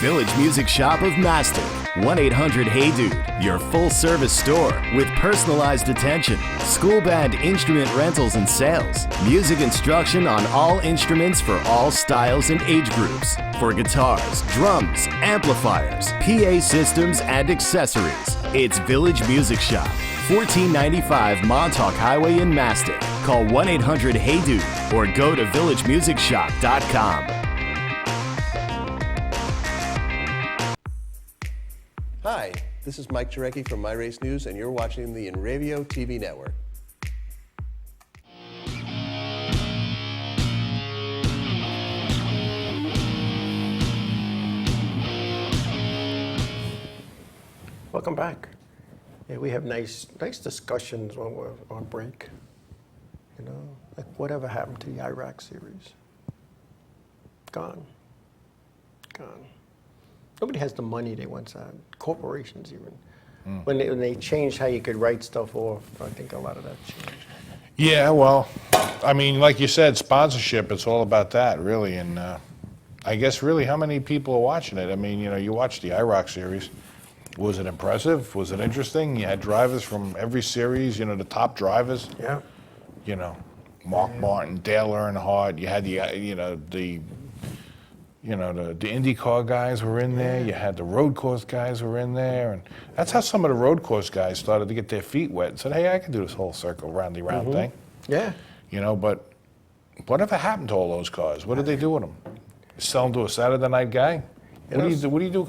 Village Music Shop of Mastic. 1-800-HEY-DUDE, your full-service store with personalized attention, school band instrument rentals and sales, music instruction on all instruments for all styles and age groups, for guitars, drums, amplifiers, PA systems, and accessories. It's Village Music Shop, 1495 Montauk Highway in Mastic. Call 1-800-HEY-DUDE or go to villagemusicshop.com. Hi, this is Mike Jarecki from My Race News, and you're watching the Inravio TV network. Welcome back. Yeah, we have nice discussions when we're on break. You know, like whatever happened to the Iraq series? Gone. Nobody has the money they once had. Corporations even. When they changed how you could write stuff off, I think a lot of that changed. Yeah, well, I mean, like you said, sponsorship, it's all about that, really. And I guess really how many people are watching it? I mean, you know, you watch the IROC series. Was it impressive? Was it interesting? You had drivers from every series, you know, the top drivers. Yeah. You know, Mark Martin, Dale Earnhardt. You had the IndyCar guys were in there. You had the road course guys were in there, and that's how some of the road course guys started to get their feet wet and said, "Hey, I can do this whole circle roundy round thing." Yeah. You know, but whatever happened to all those cars? What did they do with them? Sell them to a Saturday night guy? What do you do?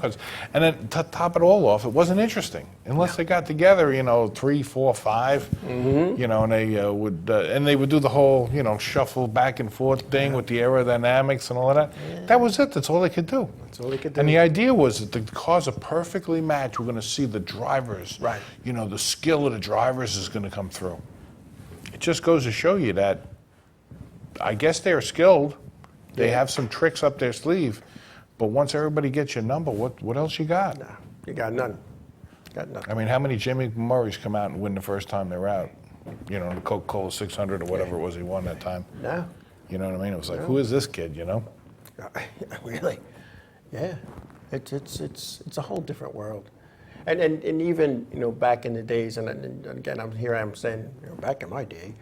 And then to top it all off, it wasn't interesting unless they got together, you know, 3, 4, 5, you know, and they would do the whole, you know, shuffle back and forth thing with the aerodynamics and all of that. Yeah. That was it. That's all they could do. That's all they could do. And the idea was that the cars are perfectly matched. We're going to see the drivers. Right. You know, the skill of the drivers is going to come through. It just goes to show you that I guess they're skilled. They have some tricks up their sleeve. But once everybody gets your number, what else you got? Nah, you got none. Got nothing. I mean, how many Jimmy Murrays come out and win the first time they're out? You know, the Coca-Cola 600 or whatever it was he won that time. No. You know what I mean? It was like, who is this kid, you know? Really? Yeah. It's a whole different world. And even, you know, back in the days, and again, I'm saying, you know, back in my day,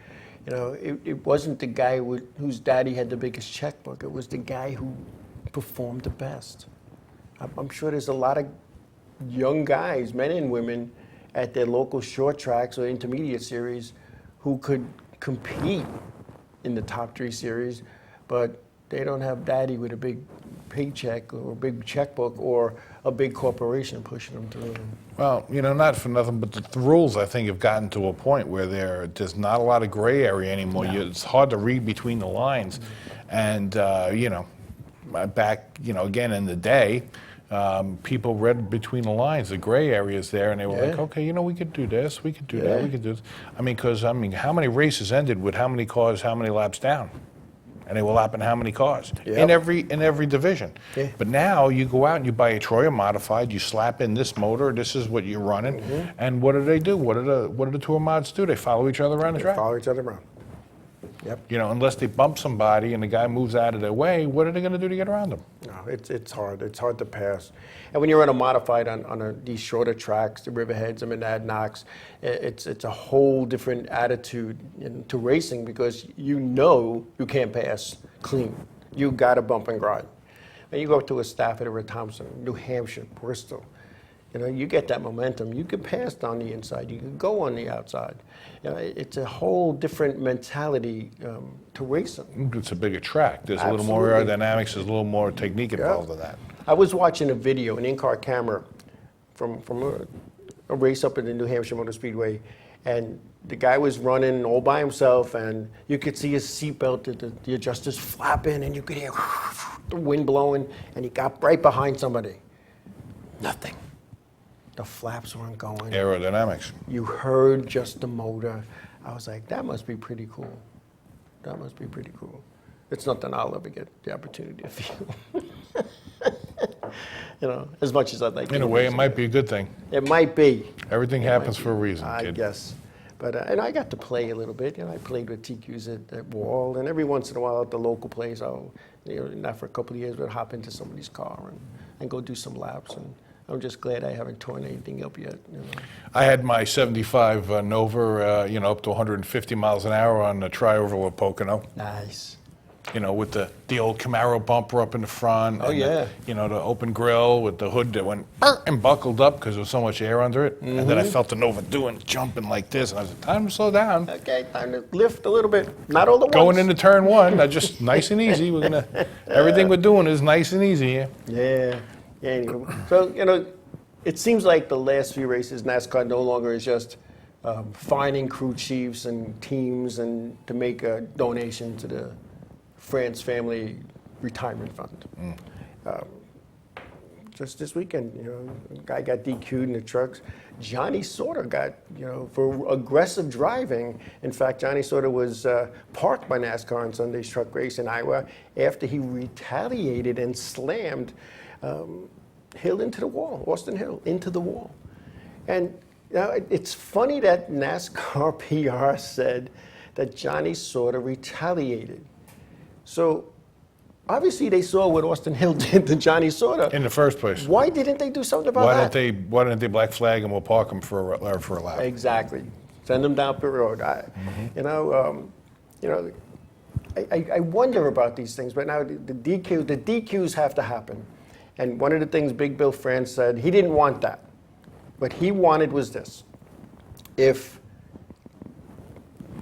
you know, it wasn't the guy whose daddy had the biggest checkbook. It was the guy who performed the best. I'm sure there's a lot of young guys, men and women, at their local short tracks or intermediate series who could compete in the top 3 series, but they don't have daddy with a big paycheck or a big checkbook or a big corporation pushing them through. Well, you know, not for nothing, but the rules, I think, have gotten to a point where there's not a lot of gray area anymore. No. It's hard to read between the lines. And, you know, back, you know, again in the day, people read between the lines, the gray areas there, and they were like, Yeah. okay, we could do this, we could do Yeah. that, we could do this. Because how many races ended with how many cars, how many laps down? And they were lapping how many cars Yep. in every division. Yeah. But now you go out and you buy a Troyer modified, you slap in this motor, this is what you're running, and what do they do? What do the tour mods do? They follow each other around the track. Follow each other around. Yep. Unless they bump somebody and the guy moves out of their way, what are they going to do to get around them? No, it's hard. It's hard to pass. And when you're on a modified on these shorter tracks, the Riverheads, the Monadnocks, it's a whole different attitude to racing because you can't pass clean. You got to bump and grind. And you go to a Stafford or a Thompson, New Hampshire, Bristol. You get that momentum. You can pass down the inside. You can go on the outside. It's a whole different mentality to racing. It's a bigger track. There's a little more aerodynamics. There's a little more technique involved in that. I was watching a video, an in-car camera, from a race up at the New Hampshire Motor Speedway, and the guy was running all by himself, and you could see his seatbelt, the adjusters flapping, and you could hear the wind blowing, and he got right behind somebody. Nothing. The flaps weren't going. Aerodynamics. You heard just the motor. I was like, that must be pretty cool. That must be pretty cool. It's nothing I'll ever get the opportunity to feel. As much as I'd like to. In a way, it might be a good thing. It might be. Everything happens for a reason, I kid. guess. But and I got to play a little bit. I played with TQs at Wall, and every once in a while at the local place, not for a couple of years, but hop into somebody's car and go do some laps. And I'm just glad I haven't torn anything up yet. I had my 75 Nova, up to 150 miles an hour on the tri-oval of Pocono. Nice. With the old Camaro bumper up in the front. Oh, and yeah. The open grill with the hood that went and buckled up because there was so much air under it. And then I felt the Nova jumping like this. And I was like, time to slow down. Okay, time to lift a little bit. Not all the once. Going into turn one, just nice and easy. Everything we're doing is nice and easy. Yeah. Anyway, so, it seems like the last few races, NASCAR no longer is just finding crew chiefs and teams and to make a donation to the France Family Retirement Fund. Just this weekend, a guy got DQ'd in the trucks. Johnny Sauter got, for aggressive driving. In fact, Johnny Sauter was parked by NASCAR on Sunday's truck race in Iowa after he retaliated and slammed Hill into the wall, Austin Hill into the wall. And it's funny that NASCAR PR said that Johnny Sauter retaliated. So obviously they saw what Austin Hill did to Johnny Sauter. In the first place. Why didn't they do something about that? Why didn't they black flag and we'll park them for a lap? Exactly. Send them down pit road. I wonder about these things, but now the DQs have to happen. And one of the things Big Bill France said, he didn't want that. What he wanted was this. If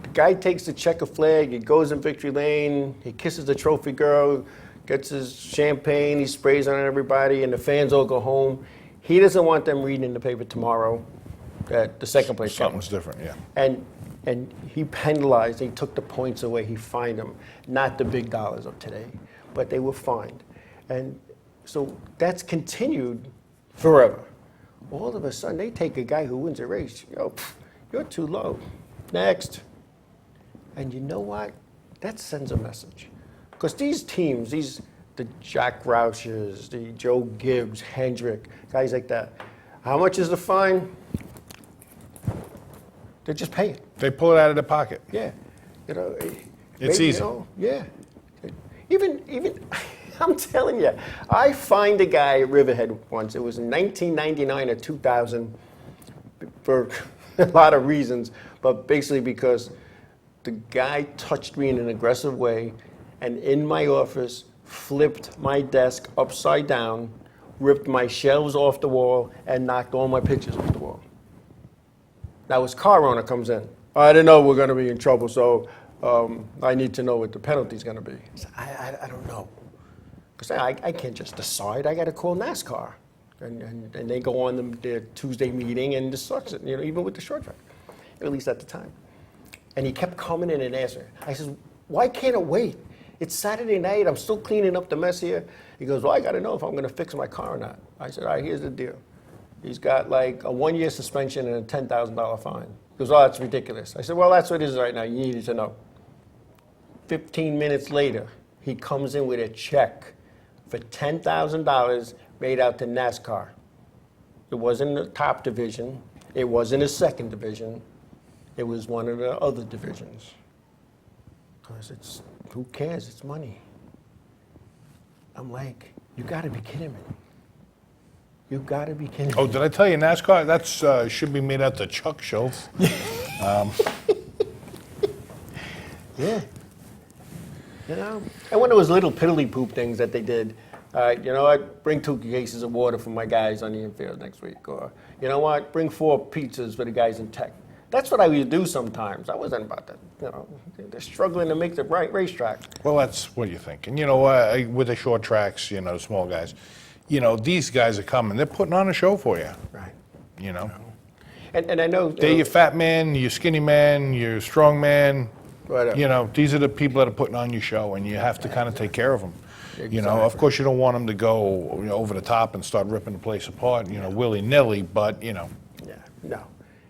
the guy takes the checker flag, he goes in victory lane, he kisses the trophy girl, gets his champagne, he sprays on everybody, and the fans all go home, he doesn't want them reading in the paper tomorrow that the second place Something's different, yeah. And he penalized, he took the points away, he fined them, not the big dollars of today, but they were fined. And so that's continued forever. All of a sudden, they take a guy who wins a race. You're too low. Next. And you know what? That sends a message. Because these teams, the Jack Roushers, the Joe Gibbs, Hendrick, guys like that, how much is the fine? They just pay it. They pull it out of their pocket. Yeah. It's easy. Yeah. Even I'm telling you, I fined a guy at Riverhead once. It was in 1999 or 2000 for a lot of reasons, but basically because the guy touched me in an aggressive way and in my office flipped my desk upside down, ripped my shelves off the wall, and knocked all my pictures off the wall. Now his car owner comes in. I didn't know we're going to be in trouble, so I need to know what the penalty's going to be. I don't know. Because I can't just decide. I got to call NASCAR. And they go on their Tuesday meeting and discuss it, even with the short track, at least at the time. And he kept coming in and asking. I said, why can't it wait? It's Saturday night. I'm still cleaning up the mess here. He goes, well, I got to know if I'm going to fix my car or not. I said, all right, here's the deal. He's got like a 1-year suspension and a $10,000 fine. He goes, oh, that's ridiculous. I said, well, that's what it is right now. You needed to know. 15 minutes later, he comes in with a check for $10,000 made out to NASCAR. It wasn't the top division. It wasn't the second division. It was one of the other divisions. Because it's, who cares? It's money. I'm like, you got to be kidding me. You got to be kidding me. Oh, did I tell you NASCAR? That's should be made out to Chuck Schultz. Yeah. You know, and one of those little piddly poop things that they did. You know what? Bring 2 cases of water for my guys on the infield next week. Or, you know what? Bring 4 pizzas for the guys in tech. That's what I would do sometimes. I wasn't about that. You know, they're struggling to make the right racetrack. Well, that's what you think. And you know, with the short tracks, you know, small guys, you know, these guys are coming. They're putting on a show for you. Right. You know. And I know They're your fat man, your skinny man, your strong man. Right. You know, these are the people that are putting on your show, and you have to kind of take care of them. Exactly. You know, of course, you don't want them to go, you know, over the top and start ripping the place apart, you know, willy-nilly, but, you know. Yeah, no.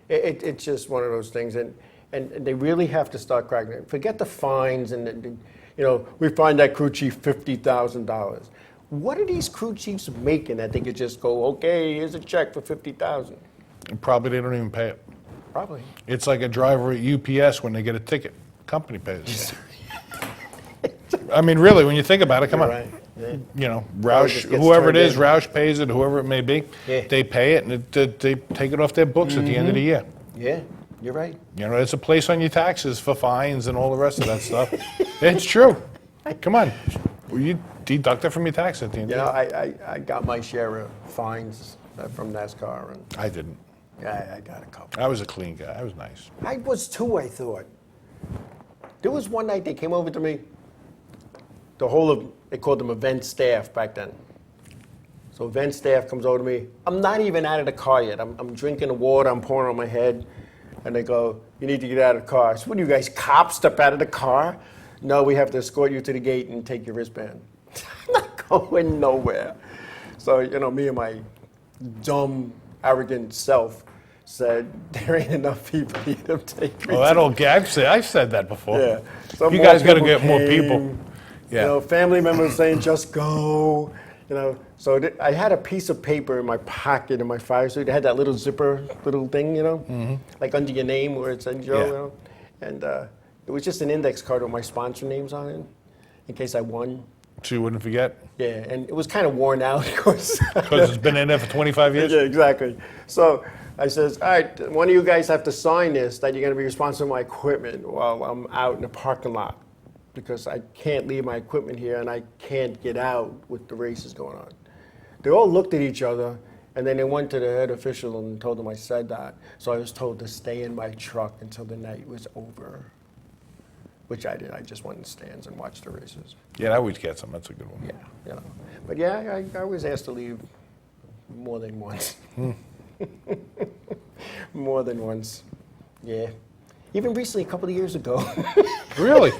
It's just one of those things, and they really have to start cracking it. Forget the fines, and you know, we find that crew chief $50,000. What are these crew chiefs making that they could just go, okay, here's a check for $50,000? Probably they don't even pay it. Probably. It's like a driver at UPS when they get a ticket. Company pays. I mean, really, when you think about it, come on. Right. Yeah. You know, Probably Roush, just gets whoever it turned is, in. Roush pays it, whoever it may be, Yeah. they pay it, and they take it off their books at the end of the year. Yeah, you're right. You know, it's a place on your taxes for fines and all the rest of that stuff. It's true. Come on. Well, you deduct it from your tax at the end You know, of the year. I got my share of fines from NASCAR, and I didn't. I got a couple. I was a clean guy. I was nice. I was too, I thought. There was one night they came over to me, the whole of, they called them event staff back then. So event staff comes over to me. I'm not even out of the car yet. I'm drinking the water, I'm pouring on my head. And they go, you need to get out of the car. I said, what are you guys, cops, step out of the car? No, we have to escort you to the gate and take your wristband. I'm not going nowhere. So, you know, me and my dumb, arrogant self said, there ain't enough people here to take me. Oh, that old guy. I've said that before. Yeah. Some You more guys got to people get more came, people. Yeah. You know, family members saying, just go. You know, so I had a piece of paper in my pocket in my fire suit. It had that little zipper, little thing, you know, like under your name where it said Joe. Yeah. You know? And it was just an index card with my sponsor names on it, in case I won. So you wouldn't forget? Yeah, and it was kind of worn out, of course. Because it's been in there for 25 years? Yeah, exactly. So I says, all right, one of you guys have to sign this that you're going to be responsible for my equipment while I'm out in the parking lot, because I can't leave my equipment here and I can't get out with the races going on. They all looked at each other, and then they went to the head official and told him I said that. So I was told to stay in my truck until the night was over, which I did. I just went in the stands and watched the races. Yeah, that always gets them. That's a good one. Yeah, you know. But yeah, I was asked to leave more than once. More than once. Yeah. Even recently, a couple of years ago. Really?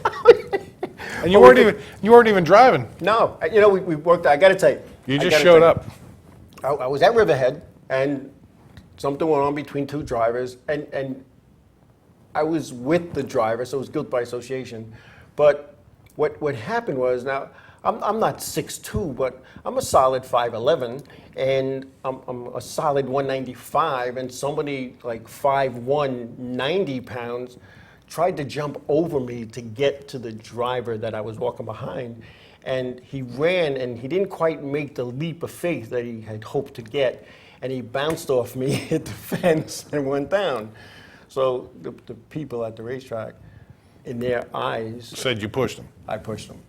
And you weren't even driving. No, you know, we worked. I got to tell you. You just showed up. I was at Riverhead, and something went on between 2 drivers, and I was with the driver, so it was guilt by association. But what happened was, now I'm not 6'2", but I'm a solid 5'11", and I'm a solid 195, and somebody like 5'1", 90 pounds, tried to jump over me to get to the driver that I was walking behind. And he ran, and he didn't quite make the leap of faith that he had hoped to get, and he bounced off me, hit the fence, and went down. So the people at the racetrack, in their eyes, Said you pushed him. I pushed them.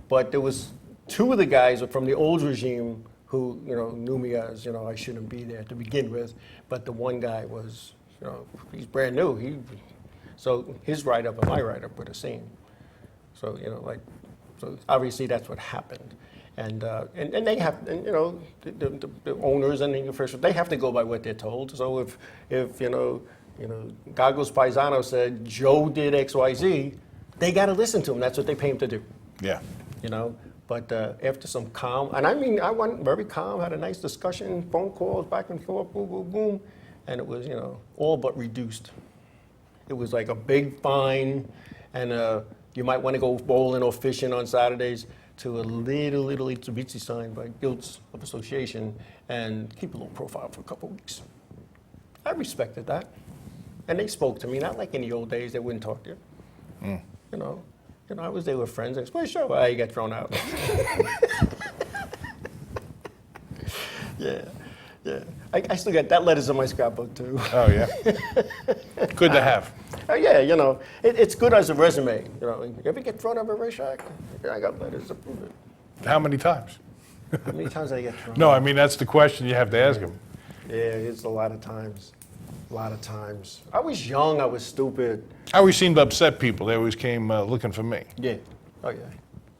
But there was 2 of the guys from the old regime who, you know, knew me as, you know, I shouldn't be there to begin with. But the one guy was, you know, he's brand new. So his write-up and my write-up were the same. So, you know, like, so obviously that's what happened. And they have, and, you know, the owners and the officials, they have to go by what they're told. So if you know, Gagos Paisano said Joe did X, Y, Z, they got to listen to him. That's what they pay him to do. Yeah. you know. But after some calm, and I mean, I went very calm, had a nice discussion, phone calls back and forth, boom, boom, boom, and it was, all but reduced. It was like a big fine, and you might want to go bowling or fishing on Saturdays, to a little itsy sign by Guilds of Association, and keep a little profile for a couple weeks. I respected that. And they spoke to me, not like in the old days, they wouldn't talk to you. I was there with friends, and well, sure, well, you get thrown out. Yeah. I still got that letters in my scrapbook too. Oh, yeah. Good to have. Yeah, it's good as a resume. You ever get thrown out of a racetrack? Yeah, I got letters to prove it. How many times? How many times did I get thrown No, out? I mean, that's the question you have to ask him. Yeah, it's a lot of times. A lot of times. I was young, I was stupid. I always seemed to upset people. They always came looking for me. Yeah. Oh,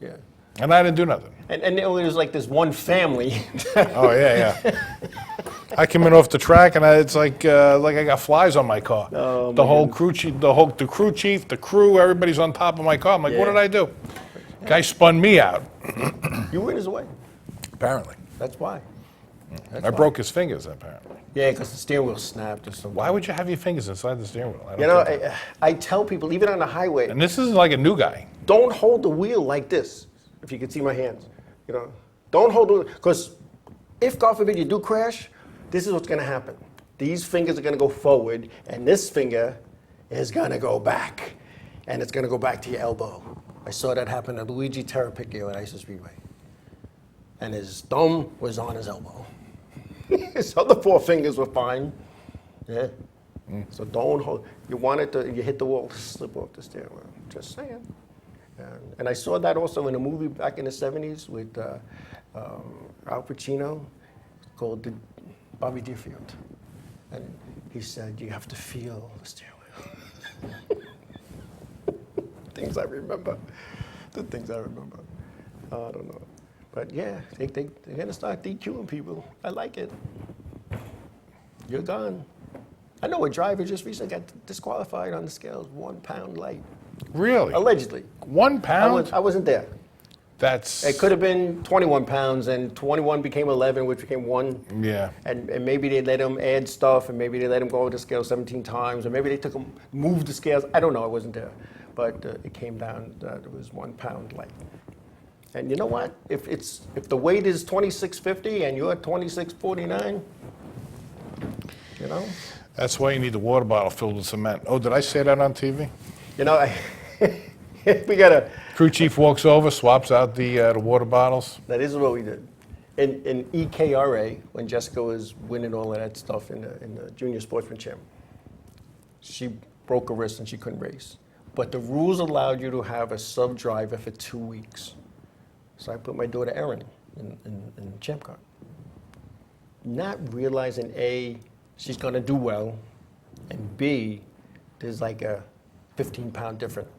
yeah. And I didn't do nothing. And it was like this one family. Oh, yeah. I came in off the track, and it's like I got flies on my car. Oh, the my whole goodness. crew chief, the crew chief, the crew, everybody's on top of my car. I'm like, what Yeah. did I do? Guy spun me out. You were in his way. Apparently. That's why. I broke his fingers, apparently. Yeah, because the steering wheel snapped or something. Why would you have your fingers inside the steering wheel? I don't get that. I tell people, even on the highway, And this isn't like a new guy. don't hold the wheel like this. If you can see my hands, don't hold the, because if God forbid you do crash, this is what's going to happen. These fingers are going to go forward, and this finger is going to go back, and it's going to go back to your elbow. I saw that happen to Luigi Terrapicchio at Isis Speedway, and his thumb was on his elbow. His other four fingers were fine. Yeah. So don't hold. You hit the wall, slip off the steering wheel. Just saying. And I saw that also in a movie back in the 70s with Al Pacino called Bobby Deerfield. And he said, you have to feel the steering wheel. Things I remember. The things I remember. I don't know. But yeah, they're going to start DQing people. I like it. You're gone. I know a driver just recently got disqualified on the scales, 1 pound light. Really? Allegedly. 1 pound? I wasn't there. That's... It could have been 21 pounds, and 21 became 11, which became 1. Yeah. And maybe they let him add stuff, and maybe they let him go over the scale 17 times, or maybe they took him, moved the scales. I don't know. I wasn't there. But it came down that it was 1 pound light. And you know what? If the weight is 2650 and you're 2649, That's why you need the water bottle filled with cement. Oh, did I say that on TV? We gotta. Crew chief walks over, swaps out the water bottles. That is what we did. In EKRA, when Jessica was winning all of that stuff in the junior sportsman champ, she broke a wrist and she couldn't race. But the rules allowed you to have a sub driver for 2 weeks. So I put my daughter Erin in champ car. Not realizing A, she's gonna do well, and B, there's like a 15-pound difference.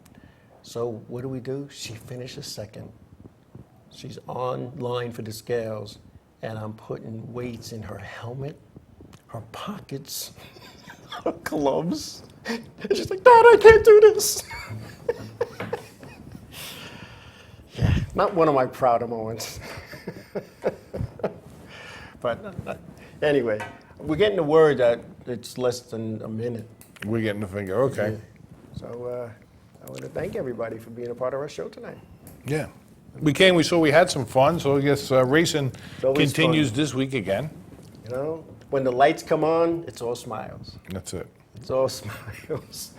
So what do? She finishes second. She's on line for the scales, and I'm putting weights in her helmet, her pockets, her gloves. And she's like, Dad, I can't do this. Yeah, not one of my prouder moments. But anyway, we're getting the word that it's less than a minute. We're getting the finger, okay. Yeah. So I want to thank everybody for being a part of our show tonight. Yeah. We saw we had some fun, so I guess racing always continues fun. this week again. When the lights come on, it's all smiles. That's it. It's all smiles.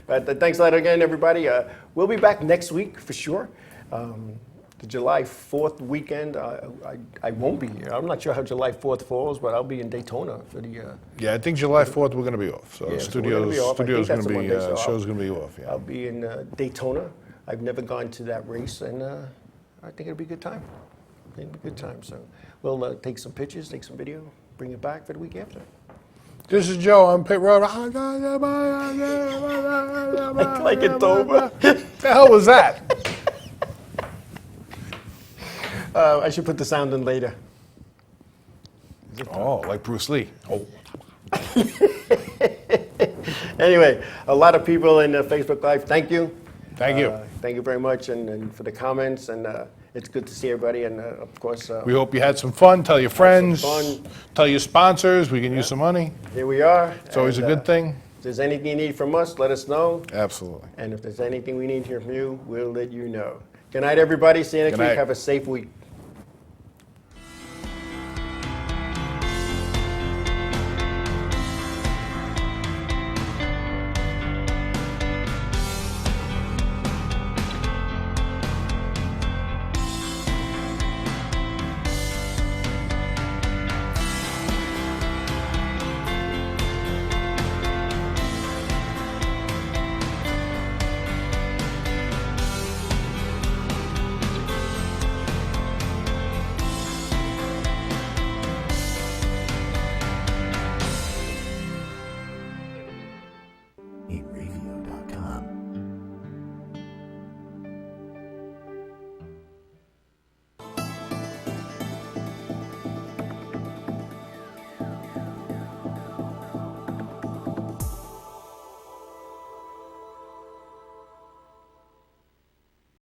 But thanks a lot again, everybody. We'll be back next week for sure. The July 4th weekend, I won't be here. I'm not sure how July 4th falls, but I'll be in Daytona for the... Yeah, I think July 4th we're going to be off. So Yeah, so we're gonna be off. I think studio's going that's to a be, Monday, so show's going to be off, yeah. I'll be in Daytona. I've never gone to that race, and I think it'll be a good time. It'll be a good time. So we'll take some pictures, take some video, bring it back for the week after. This is Joe on pit road. Like in Dover. The hell was that? I should put the sound in later. Oh, like Bruce Lee. Oh. Anyway, a lot of people in Facebook Live, thank you. Thank you. Thank you very much, and for the comments, and it's good to see everybody, and of course, We hope you had some fun. Tell your friends. fun. Tell your sponsors. We can use some money. here we are. It's always a good thing. If there's anything you need from us, let us know. Absolutely. And if there's anything we need to hear from you, we'll let you know. Good night, everybody. See you next Good week. night. Have a safe week.